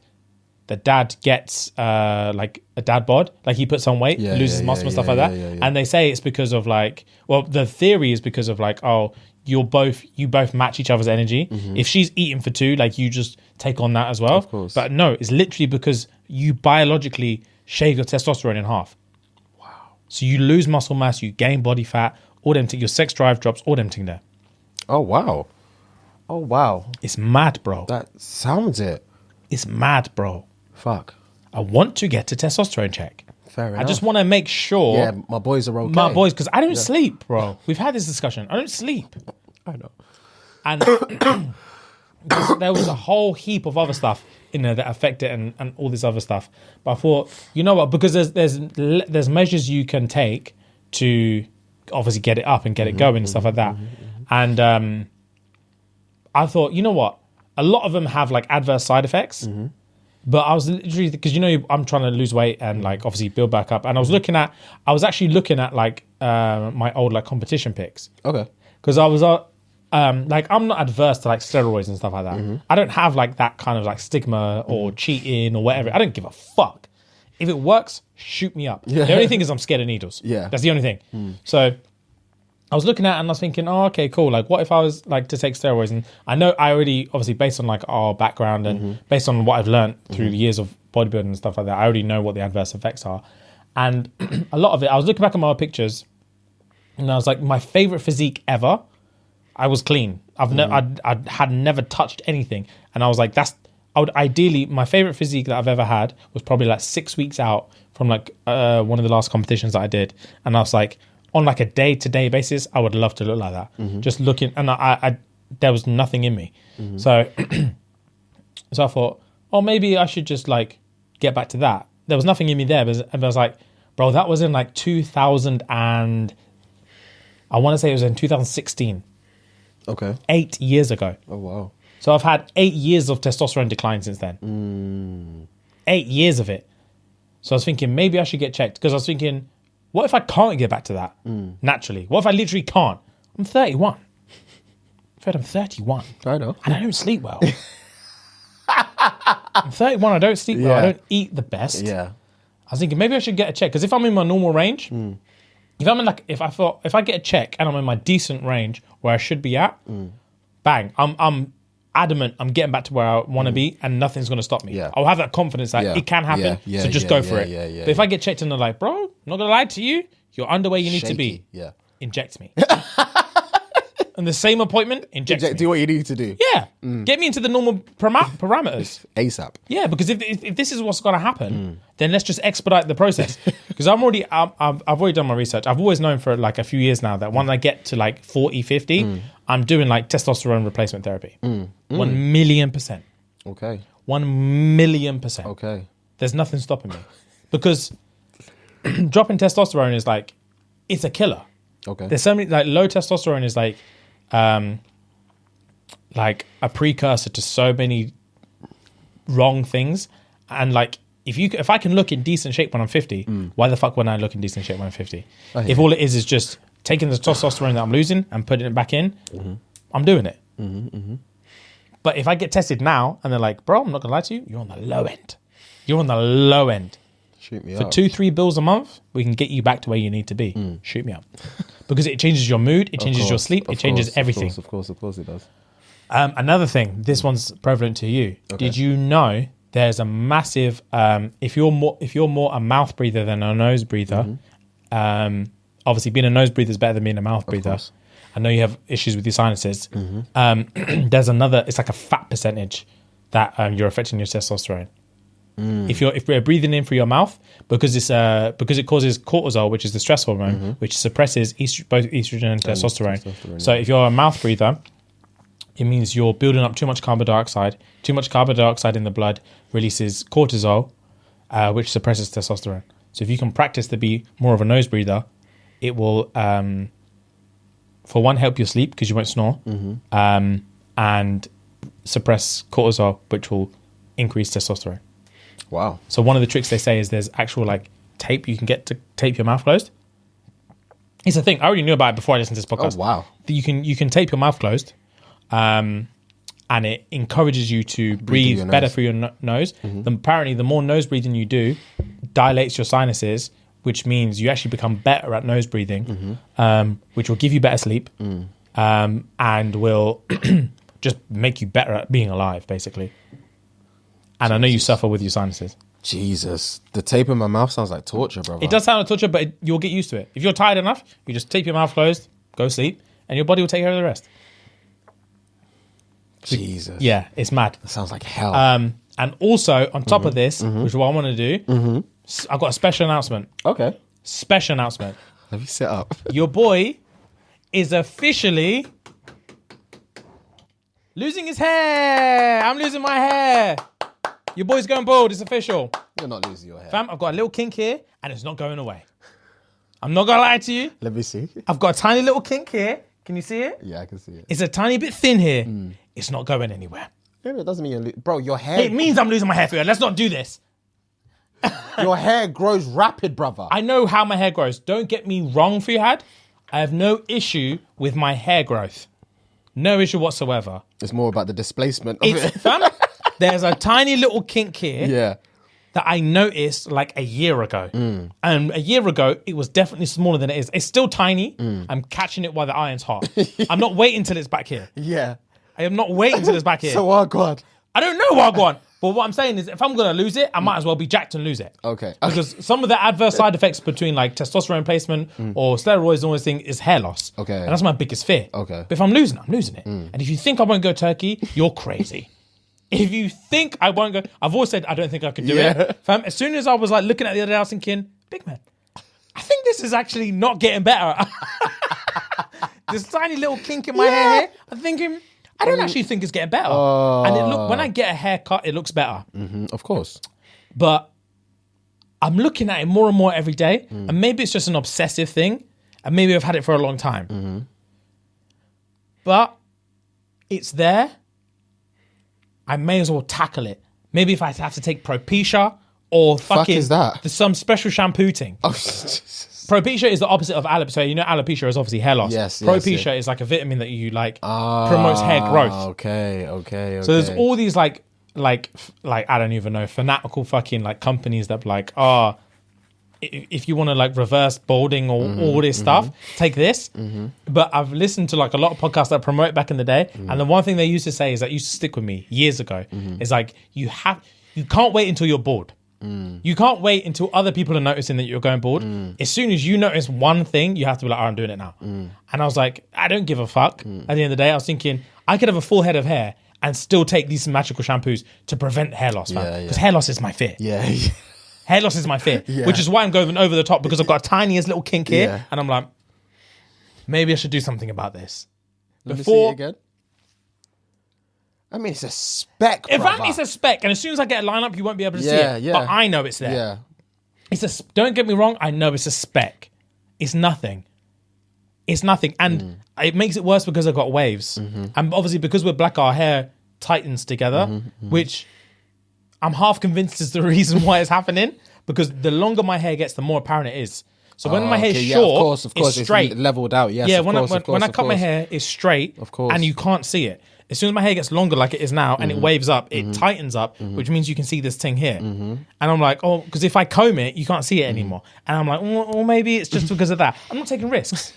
[SPEAKER 1] gets like a dad bod, like he puts on weight, loses muscle and stuff like that. And they say it's because of like, well, the theory is because of like, oh, you both match each other's energy. If she's eating for 2, like you just take on that as well.
[SPEAKER 2] Of course.
[SPEAKER 1] But no, it's literally because you biologically shave your testosterone in half. Wow. So you lose muscle mass, you gain body fat, all them thing, your sex drive drops, all them thing there.
[SPEAKER 2] Oh, wow. Oh, wow.
[SPEAKER 1] It's mad, bro.
[SPEAKER 2] That sounds it.
[SPEAKER 1] It's mad, bro.
[SPEAKER 2] Fuck.
[SPEAKER 1] I want to get to testosterone check.
[SPEAKER 2] Fair enough.
[SPEAKER 1] I just want to make sure.
[SPEAKER 2] Yeah, my boys are okay.
[SPEAKER 1] My boys, because I don't sleep, bro. We've had this discussion. I don't sleep.
[SPEAKER 2] I know.
[SPEAKER 1] And there was a whole heap of other stuff in there that affect it and all this other stuff. But I thought, you know what? Because there's measures you can take to obviously get it up and get it going and stuff like that. And I thought, you know what? A lot of them have like adverse side effects. But I was literally, because you know I'm trying to lose weight and like obviously build back up, and I was actually looking at like my old like competition pics.
[SPEAKER 2] Okay.
[SPEAKER 1] Because I was like, I'm not adverse to like steroids and stuff like that. I don't have like that kind of like stigma or cheating or whatever. I don't give a fuck. If it works, shoot me up. The only thing is I'm scared of needles. That's the only thing. So I was looking at it and I was thinking, oh, okay, cool. Like, what if I was like to take steroids? And I know I already, obviously, based on like our background and based on what I've learned through the years of bodybuilding and stuff like that, I already know what the adverse effects are. And a lot of it, I was looking back at my old pictures and I was like, my favorite physique ever, I was clean. I had never touched anything. And I was like, ideally, my favorite physique that I've ever had was probably like 6 weeks out from like one of the last competitions that I did. And I was like, on like a day-to-day basis, I would love to look like that. Just looking, and I there was nothing in me. So I thought, oh, maybe I should just like get back to that. There was nothing in me there, but I was like, bro, that was in like 2000 and I want to say it was in 2016.
[SPEAKER 2] Okay.
[SPEAKER 1] 8 years ago.
[SPEAKER 2] Oh, wow.
[SPEAKER 1] So I've had 8 years of testosterone decline since then. 8 years of it. So I was thinking maybe I should get checked, because I was thinking, what if I can't get back to that naturally? What if I literally can't? I'm 31. Fred, I'm 31.
[SPEAKER 2] I know.
[SPEAKER 1] And I don't sleep well. I'm 31, I don't sleep well. I don't eat the best.
[SPEAKER 2] Yeah.
[SPEAKER 1] I was thinking maybe I should get a check, because if I'm in my normal range, if I'm in like, if I get a check and I'm in my decent range where I should be at, bang, I'm adamant I'm getting back to where I want to be, and nothing's going to stop me.
[SPEAKER 2] Yeah.
[SPEAKER 1] I'll have that confidence that it can happen, so just go for it. But if I get checked and they're like, bro, I'm not going to lie to you, you're under where you need to be.
[SPEAKER 2] Yeah.
[SPEAKER 1] Inject me. And the same appointment, inject me.
[SPEAKER 2] Do what you need to do.
[SPEAKER 1] Yeah. Get me into the normal parameters.
[SPEAKER 2] ASAP.
[SPEAKER 1] Yeah, because if this is what's going to happen, then let's just expedite the process. Because I've already done my research. I've always known for like a few years now that when I get to like 40, 50, I'm doing like testosterone replacement therapy. 1,000,000%.
[SPEAKER 2] Okay.
[SPEAKER 1] 1,000,000%.
[SPEAKER 2] Okay.
[SPEAKER 1] There's nothing stopping me. Because dropping testosterone is like, it's a killer.
[SPEAKER 2] Okay.
[SPEAKER 1] There's so many, like low testosterone is like a precursor to so many wrong things. And like, if I can look in decent shape when I'm 50, why the fuck wouldn't I look in decent shape when I'm 50? If all it is just taking the testosterone that I'm losing and putting it back in, I'm doing it. But if I get tested now and they're like, bro, I'm not gonna lie to you, you're on the low end. You're on the low end.
[SPEAKER 2] Shoot me
[SPEAKER 1] For
[SPEAKER 2] up.
[SPEAKER 1] 2-3 bills a month, we can get you back to where you need to be. Shoot me up. Because it changes your mood, it changes your sleep, it changes everything.
[SPEAKER 2] Of course it does.
[SPEAKER 1] Another thing, this one's prevalent to you. Okay. Did you know there's a massive, if you're more a mouth breather than a nose breather, obviously being a nose breather is better than being a mouth breather. I know you have issues with your sinuses. There's another, it's like a fat percentage that you're affecting your testosterone. If we're breathing in through your mouth, because it causes cortisol, which is the stress hormone, which suppresses both estrogen and testosterone. So if you're a mouth breather, it means you're building up too much carbon dioxide. Too much carbon dioxide in the blood releases cortisol, which suppresses testosterone. So if you can practice to be more of a nose breather, it will, for one, help your sleep because you won't snore, and suppress cortisol, which will increase testosterone.
[SPEAKER 2] Wow.
[SPEAKER 1] So one of the tricks they say is there's actual like tape you can get to tape your mouth closed. It's a thing. I already knew about it before I listened to this podcast.
[SPEAKER 2] Oh, wow.
[SPEAKER 1] You can tape your mouth closed, and it encourages you to breathe better through your nose. Then apparently, the more nose breathing you do, dilates your sinuses, which means you actually become better at nose breathing, which will give you better sleep, and will just make you better at being alive, basically. And I know you suffer with your sinuses.
[SPEAKER 2] Jesus. The tape in my mouth sounds like torture, brother.
[SPEAKER 1] It does sound like torture, but you'll get used to it. If you're tired enough, you just tape your mouth closed, go sleep, and your body will take care of the rest.
[SPEAKER 2] Jesus.
[SPEAKER 1] Yeah, it's mad.
[SPEAKER 2] That sounds like hell.
[SPEAKER 1] And also, on top of this, which is what I want to do, I've got a special announcement.
[SPEAKER 2] Okay.
[SPEAKER 1] Special announcement.
[SPEAKER 2] Let me sit up.
[SPEAKER 1] Your boy is officially losing his hair. I'm losing my hair. Your boy's going bald. It's official.
[SPEAKER 2] You're not losing your hair.
[SPEAKER 1] Fam, I've got a little kink here, and it's not going away. I'm not going to lie to you.
[SPEAKER 2] Let me see.
[SPEAKER 1] I've got a tiny little kink here. Can you see it?
[SPEAKER 2] Yeah, I can see it.
[SPEAKER 1] It's a tiny bit thin here. It's not going anywhere.
[SPEAKER 2] Yeah, it doesn't mean you're bro, your hair...
[SPEAKER 1] It means I'm losing my hair for you. Let's not do this.
[SPEAKER 2] Your hair grows rapid, brother.
[SPEAKER 1] I know how my hair grows. Don't get me wrong, Fuhad. I have no issue with my hair growth. No issue whatsoever.
[SPEAKER 2] It's more about the displacement of it.
[SPEAKER 1] Fam, there's a tiny little kink here that I noticed like a year ago. And a year ago, it was definitely smaller than it is. It's still tiny. I'm catching it while the iron's hot. I'm not waiting till it's back here.
[SPEAKER 2] Yeah.
[SPEAKER 1] I am not waiting till it's back here.
[SPEAKER 2] So, oh, God.
[SPEAKER 1] I don't know what I want. But what I'm saying is if I'm going to lose it, I might as well be jacked and lose it.
[SPEAKER 2] Okay.
[SPEAKER 1] Because some of the adverse side effects between like testosterone replacement or steroids and all this thing is hair loss.
[SPEAKER 2] Okay.
[SPEAKER 1] And that's my biggest fear.
[SPEAKER 2] Okay.
[SPEAKER 1] But if I'm losing it, I'm losing it. And if you think I won't go turkey, you're crazy. If you think I won't go, I've always said I don't think I could do it. Fam, as soon as I was like looking at the other day, I was thinking, big man, I think this is actually not getting better. This tiny little kink in my hair here, I'm thinking, I don't actually think it's getting better. And when I get a haircut, it looks better.
[SPEAKER 2] Of course.
[SPEAKER 1] But I'm looking at it more and more every day. And maybe it's just an obsessive thing. And maybe I've had it for a long time. But it's there. I may as well tackle it. Maybe if I have to take Propecia or fucking...
[SPEAKER 2] is that?
[SPEAKER 1] There's some special shampoo thing.
[SPEAKER 2] Oh,
[SPEAKER 1] Propecia is the opposite of alopecia. So you know alopecia is obviously hair loss.
[SPEAKER 2] Yes,
[SPEAKER 1] Propecia is like a vitamin that you like promotes hair growth.
[SPEAKER 2] Okay.
[SPEAKER 1] So there's all these like I don't even know, fanatical fucking like companies that like, if you want to like reverse balding or all this stuff, take this. But I've listened to like a lot of podcasts that promote it back in the day. And the one thing they used to say is that used to stick with me years ago. Is like, you can't wait until you're bald. You can't wait until other people are noticing that you're going bald. As soon as you notice one thing, you have to be like, I'm doing it now. And I was like, I don't give a fuck. At the end of the day, I was thinking, I could have a full head of hair and still take these magical shampoos to prevent hair loss, man. Because hair loss is my fear. Hair loss is my fear, which is why I'm going over the top, because I've got a tiniest little kink here, and I'm like, maybe I should do something about this.
[SPEAKER 2] Let me see it again. I mean, it's a speck,
[SPEAKER 1] In fact, it's a speck, and as soon as I get a lineup, you won't be able to see it. But I know it's there. Don't get me wrong, I know it's a speck. It's nothing. And it makes it worse because I've got waves. And obviously, because we're black, our hair tightens together, which I'm half convinced is the reason why it's happening, because the longer my hair gets, the more apparent it is. So when my hair's short,
[SPEAKER 2] of course,
[SPEAKER 1] it's straight.
[SPEAKER 2] It's leveled out. Yes,
[SPEAKER 1] yeah,
[SPEAKER 2] of
[SPEAKER 1] when
[SPEAKER 2] course,
[SPEAKER 1] I cut my hair, it's straight,
[SPEAKER 2] of course,
[SPEAKER 1] and you can't see it. As soon as my hair gets longer, like it is now, and it waves up, it tightens up, which means you can see this thing here. And I'm like, oh, because if I comb it, you can't see it anymore. And I'm like, well, maybe it's just because of that. I'm not taking risks.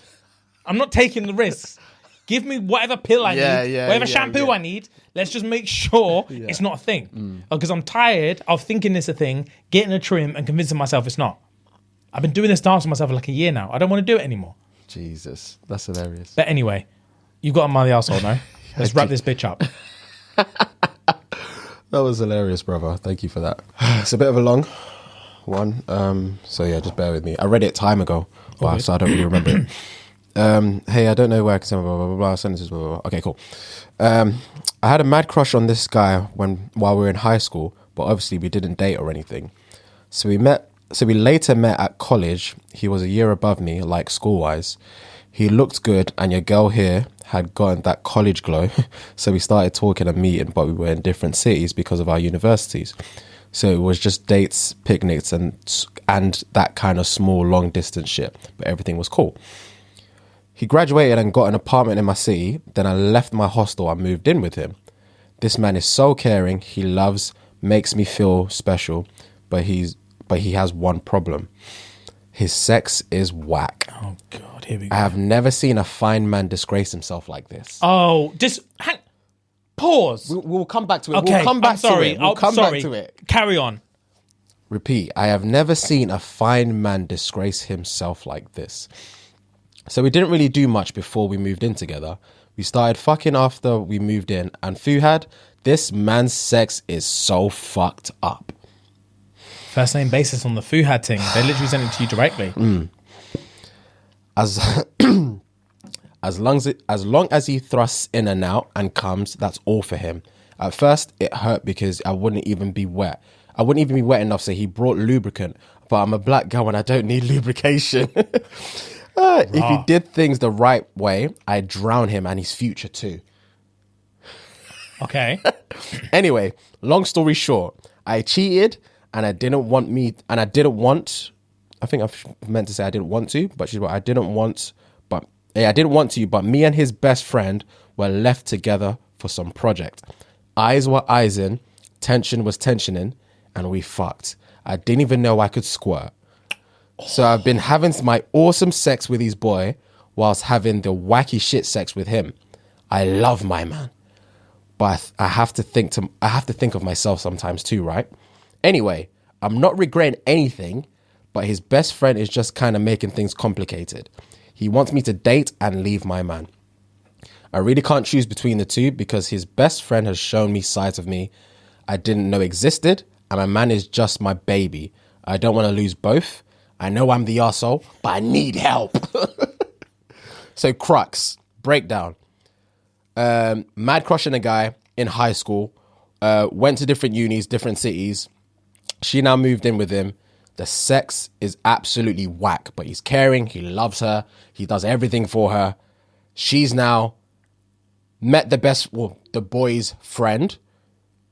[SPEAKER 1] I'm not taking the risks. Give me whatever pill I need, whatever shampoo I need. Let's just make sure it's not a thing. Because I'm tired of thinking it's a thing, getting a trim, and convincing myself it's not. I've been doing this dance with myself for like a year now. I don't want to do it anymore.
[SPEAKER 2] Jesus, that's hilarious.
[SPEAKER 1] But anyway, you got on my arsehole now. Let's wrap this bitch up.
[SPEAKER 2] That was hilarious, brother. Thank you for that. It's a bit of a long one. So yeah, just bear with me. I read it time ago, so I don't really remember it. Hey, I don't know where I can send blah, blah, blah, blah, sentences, blah, blah, blah. Okay, cool. I had a mad crush on this guy while we were in high school, but obviously we didn't date or anything. So we later met at college. He was a year above me, like school-wise. He looked good, and your girl here had gotten that college glow. So we started talking and meeting, but we were in different cities because of our universities. So it was just dates, picnics, and that kind of small, long-distance shit. But everything was cool. He graduated and got an apartment in my city. Then I left my hostel and moved in with him. This man is so caring. He loves, makes me feel special. But he has one problem. His sex is whack.
[SPEAKER 1] Oh, God, here we go.
[SPEAKER 2] I have never seen a fine man disgrace himself like this.
[SPEAKER 1] Oh, pause.
[SPEAKER 2] We'll come back to it.
[SPEAKER 1] Okay,
[SPEAKER 2] We'll come back
[SPEAKER 1] I'm sorry.
[SPEAKER 2] to it. We'll come back to it.
[SPEAKER 1] Carry on.
[SPEAKER 2] Repeat. I have never seen a fine man disgrace himself like this. So we didn't really do much before we moved in together. We started fucking after we moved in. And Fuhad, this man's sex is so fucked up.
[SPEAKER 1] First name basis on the Fuhad thing. They literally sent it to you directly. As long as he thrusts in and out and comes, that's all for him. At first, it hurt because I wouldn't even be wet. I wouldn't even be wet enough, so he brought lubricant. But I'm a black girl and I don't need lubrication. If he did things the right way, I'd drown him and his future too. Okay.
[SPEAKER 2] Anyway, long story short, I cheated. And I didn't want, I think I meant to say I didn't want to, but she's what I didn't want to, but me and his best friend were left together for some project. Eyes were eyesing, tension was tensioning, and we fucked. I didn't even know I could squirt. So I've been having my awesome sex with his boy whilst having the wacky shit sex with him. I love my man, but I have to think of myself sometimes too, right? Anyway, I'm not regretting anything, but his best friend is just kind of making things complicated. He wants me to date and leave my man. I really can't choose between the two because his best friend has shown me sides of me I didn't know existed, and my man is just my baby. I don't want to lose both. I know I'm the arsehole, but I need help. So crux, breakdown. Mad crushing a guy in high school, went to different unis, different cities. She now moved in with him. The sex is absolutely whack, but he's caring. He loves her. He does everything for her. She's now met the boy's friend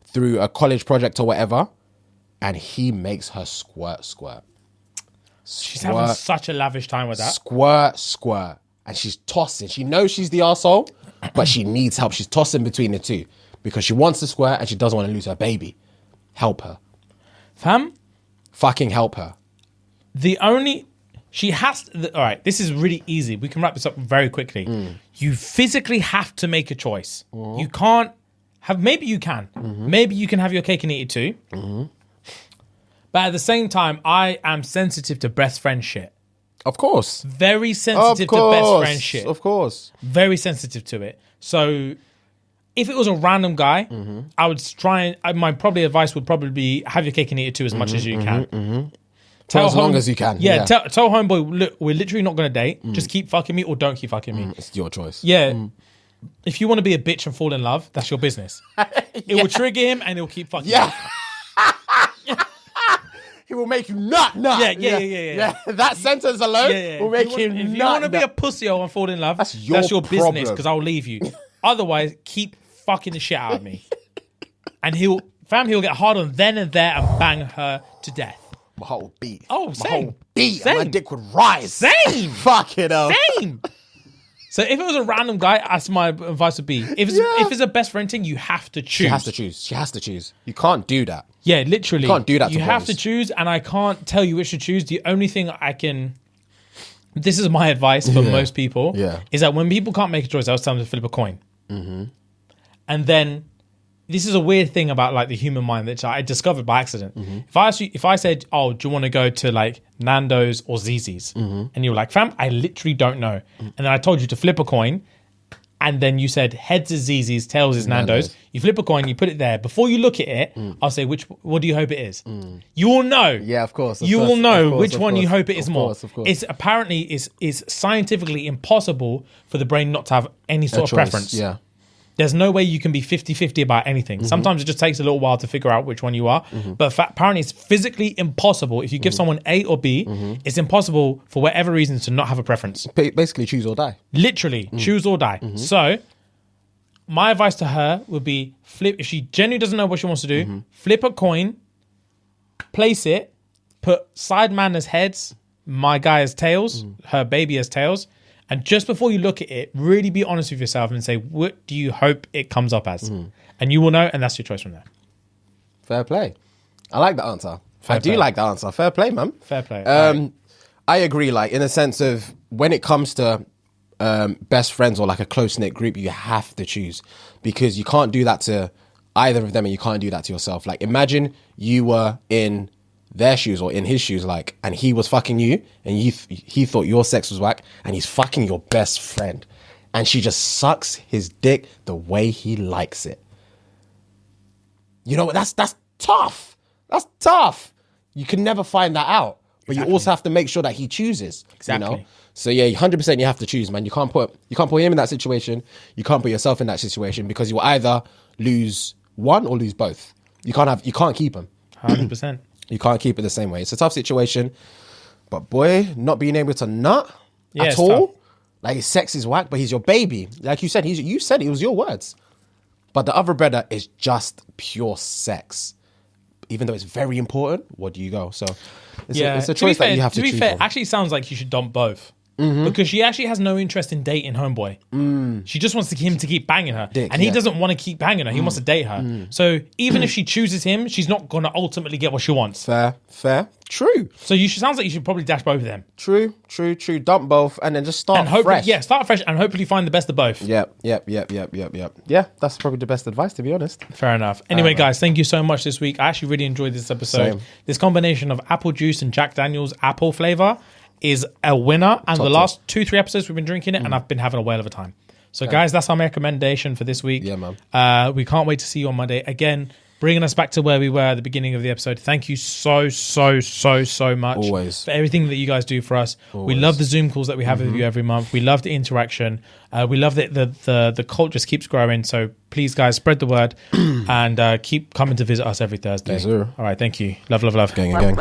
[SPEAKER 2] through a college project or whatever, and he makes her squirt.
[SPEAKER 1] She's having such a lavish time with that.
[SPEAKER 2] Squirt. And she's tossing. She knows she's the arsehole, but she needs help. She's tossing between the two because she wants to squirt and she doesn't want to lose her baby. Help her.
[SPEAKER 1] Fam?
[SPEAKER 2] Fucking help her.
[SPEAKER 1] All right, this is really easy. We can wrap this up very quickly. You physically have to make a choice. You can't have, maybe you can. Maybe you can have your cake and eat it too. But at the same time, I am sensitive to best friend shit.
[SPEAKER 2] Of course.
[SPEAKER 1] Very sensitive to best friend shit.
[SPEAKER 2] Of course.
[SPEAKER 1] Very sensitive to it. So if it was a random guy, I would try and my advice would probably be have your cake and eat it too as much as you can.
[SPEAKER 2] For as long as you can.
[SPEAKER 1] Yeah, tell homeboy, look, we're literally not going to date. Just keep fucking me or don't keep fucking me.
[SPEAKER 2] It's your choice.
[SPEAKER 1] Yeah. If you want to be a bitch and fall in love, that's your business. It will trigger him and he'll keep fucking you.
[SPEAKER 2] He will make you nut.
[SPEAKER 1] Yeah.
[SPEAKER 2] That sentence alone will make you nut.
[SPEAKER 1] If you want to be a pussy and fall in love, that's your business because I'll leave you. Otherwise, keep fucking the shit out of me. And he'll fam, he'll get hard on then and there and bang her to death.
[SPEAKER 2] My heart would beat.
[SPEAKER 1] Oh, same.
[SPEAKER 2] My heart would beat.
[SPEAKER 1] Same.
[SPEAKER 2] And my dick would rise.
[SPEAKER 1] Same.
[SPEAKER 2] Fuck it up.
[SPEAKER 1] Same. So if it was a random guy, that's my advice would be. If it's a best friend thing, you have to choose.
[SPEAKER 2] She has to choose. She has to choose. You can't do that.
[SPEAKER 1] Yeah, literally.
[SPEAKER 2] You can't do that to
[SPEAKER 1] You have
[SPEAKER 2] boys.
[SPEAKER 1] to choose, and I can't tell you which to choose. The only thing I can... This is my advice for most people.
[SPEAKER 2] Yeah.
[SPEAKER 1] Is that when people can't make a choice, I was telling them to flip a coin. Mm-hmm. And then... This is a weird thing about like the human mind that I discovered by accident. Mm-hmm. If I said, "Oh, do you want to go to like Nando's or Zzz's?" Mm-hmm. and you were like, "Fam, I literally don't know," and then I told you to flip a coin, and then you said heads is Zzz's, tails is Nando's. You flip a coin, you put it there. Before you look at it, I'll say what do you hope it is? You will know.
[SPEAKER 2] Yeah, of course.
[SPEAKER 1] You will know which one you hope it is more.
[SPEAKER 2] Of course.
[SPEAKER 1] It's apparently is scientifically impossible for the brain not to have any sort of preference.
[SPEAKER 2] Yeah.
[SPEAKER 1] There's no way you can be 50-50 about anything. Sometimes it just takes a little while to figure out which one you are. But apparently it's physically impossible. If you give someone A or B, it's impossible for whatever reason to not have a preference.
[SPEAKER 2] Basically, choose or die.
[SPEAKER 1] Literally, choose or die. So my advice to her would be flip. If she genuinely doesn't know what she wants to do, flip a coin, place it, put side man as heads, my guy as tails, her baby as tails. And just before you look at it, really be honest with yourself and say, what do you hope it comes up as? And you will know, and that's your choice from there.
[SPEAKER 2] Fair play. I like the answer. I do like the answer. Fair play, man.
[SPEAKER 1] Fair play.
[SPEAKER 2] I agree, like, in a sense of when it comes to best friends or like a close-knit group, you have to choose. Because you can't do that to either of them and you can't do that to yourself. Like, imagine you were in their shoes or in his shoes, like, and he was fucking you and he thought your sex was whack and he's fucking your best friend and she just sucks his dick the way he likes it. You know, that's tough. That's tough. You can never find that out, but you also have to make sure that he chooses.
[SPEAKER 1] Exactly.
[SPEAKER 2] You know? So yeah, 100% you have to choose, man. You can't put him in that situation. You can't put yourself in that situation because you will either lose one or lose both. You can't keep them.
[SPEAKER 1] 100%.
[SPEAKER 2] You can't keep it the same way. It's a tough situation. But boy, not being able to nut at all. Tough. Like, his sex is whack, but he's your baby. Like you said, you said it was your words. But the other brother is just pure sex. Even though it's very important, what do you go? So it's a choice that you have to choose. To be fair,
[SPEAKER 1] actually sounds like you should dump both. Because she actually has no interest in dating homeboy. She just wants him to keep banging her. And he doesn't want to keep banging her. He wants to date her. So even if she chooses him, she's not going to ultimately get what she wants.
[SPEAKER 2] Fair. True.
[SPEAKER 1] So sounds like you should probably dash both of them.
[SPEAKER 2] True. Dump both and then just start fresh.
[SPEAKER 1] Yeah, start fresh and hopefully find the best of both.
[SPEAKER 2] Yep. Yeah, that's probably the best advice, to be honest.
[SPEAKER 1] Fair enough. Anyway, guys, thank you so much this week. I actually really enjoyed this episode. Same. This combination of apple juice and Jack Daniel's apple flavor is a winner, and the last 2-3 episodes we've been drinking it and I've been having a whale of a time. So guys, that's our recommendation for this week.
[SPEAKER 2] Yeah, man.
[SPEAKER 1] We can't wait to see you on Monday again, bringing us back to where we were at the beginning of the episode. Thank you so much
[SPEAKER 2] Always.
[SPEAKER 1] for everything that you guys do for us. Always. We love the Zoom calls that we have with you every month. We love the interaction. We love that the cult just keeps growing. So please, guys, spread the word and keep coming to visit us every Thursday.
[SPEAKER 2] Yes, sir.
[SPEAKER 1] All right, thank you. Love.
[SPEAKER 2] Gang.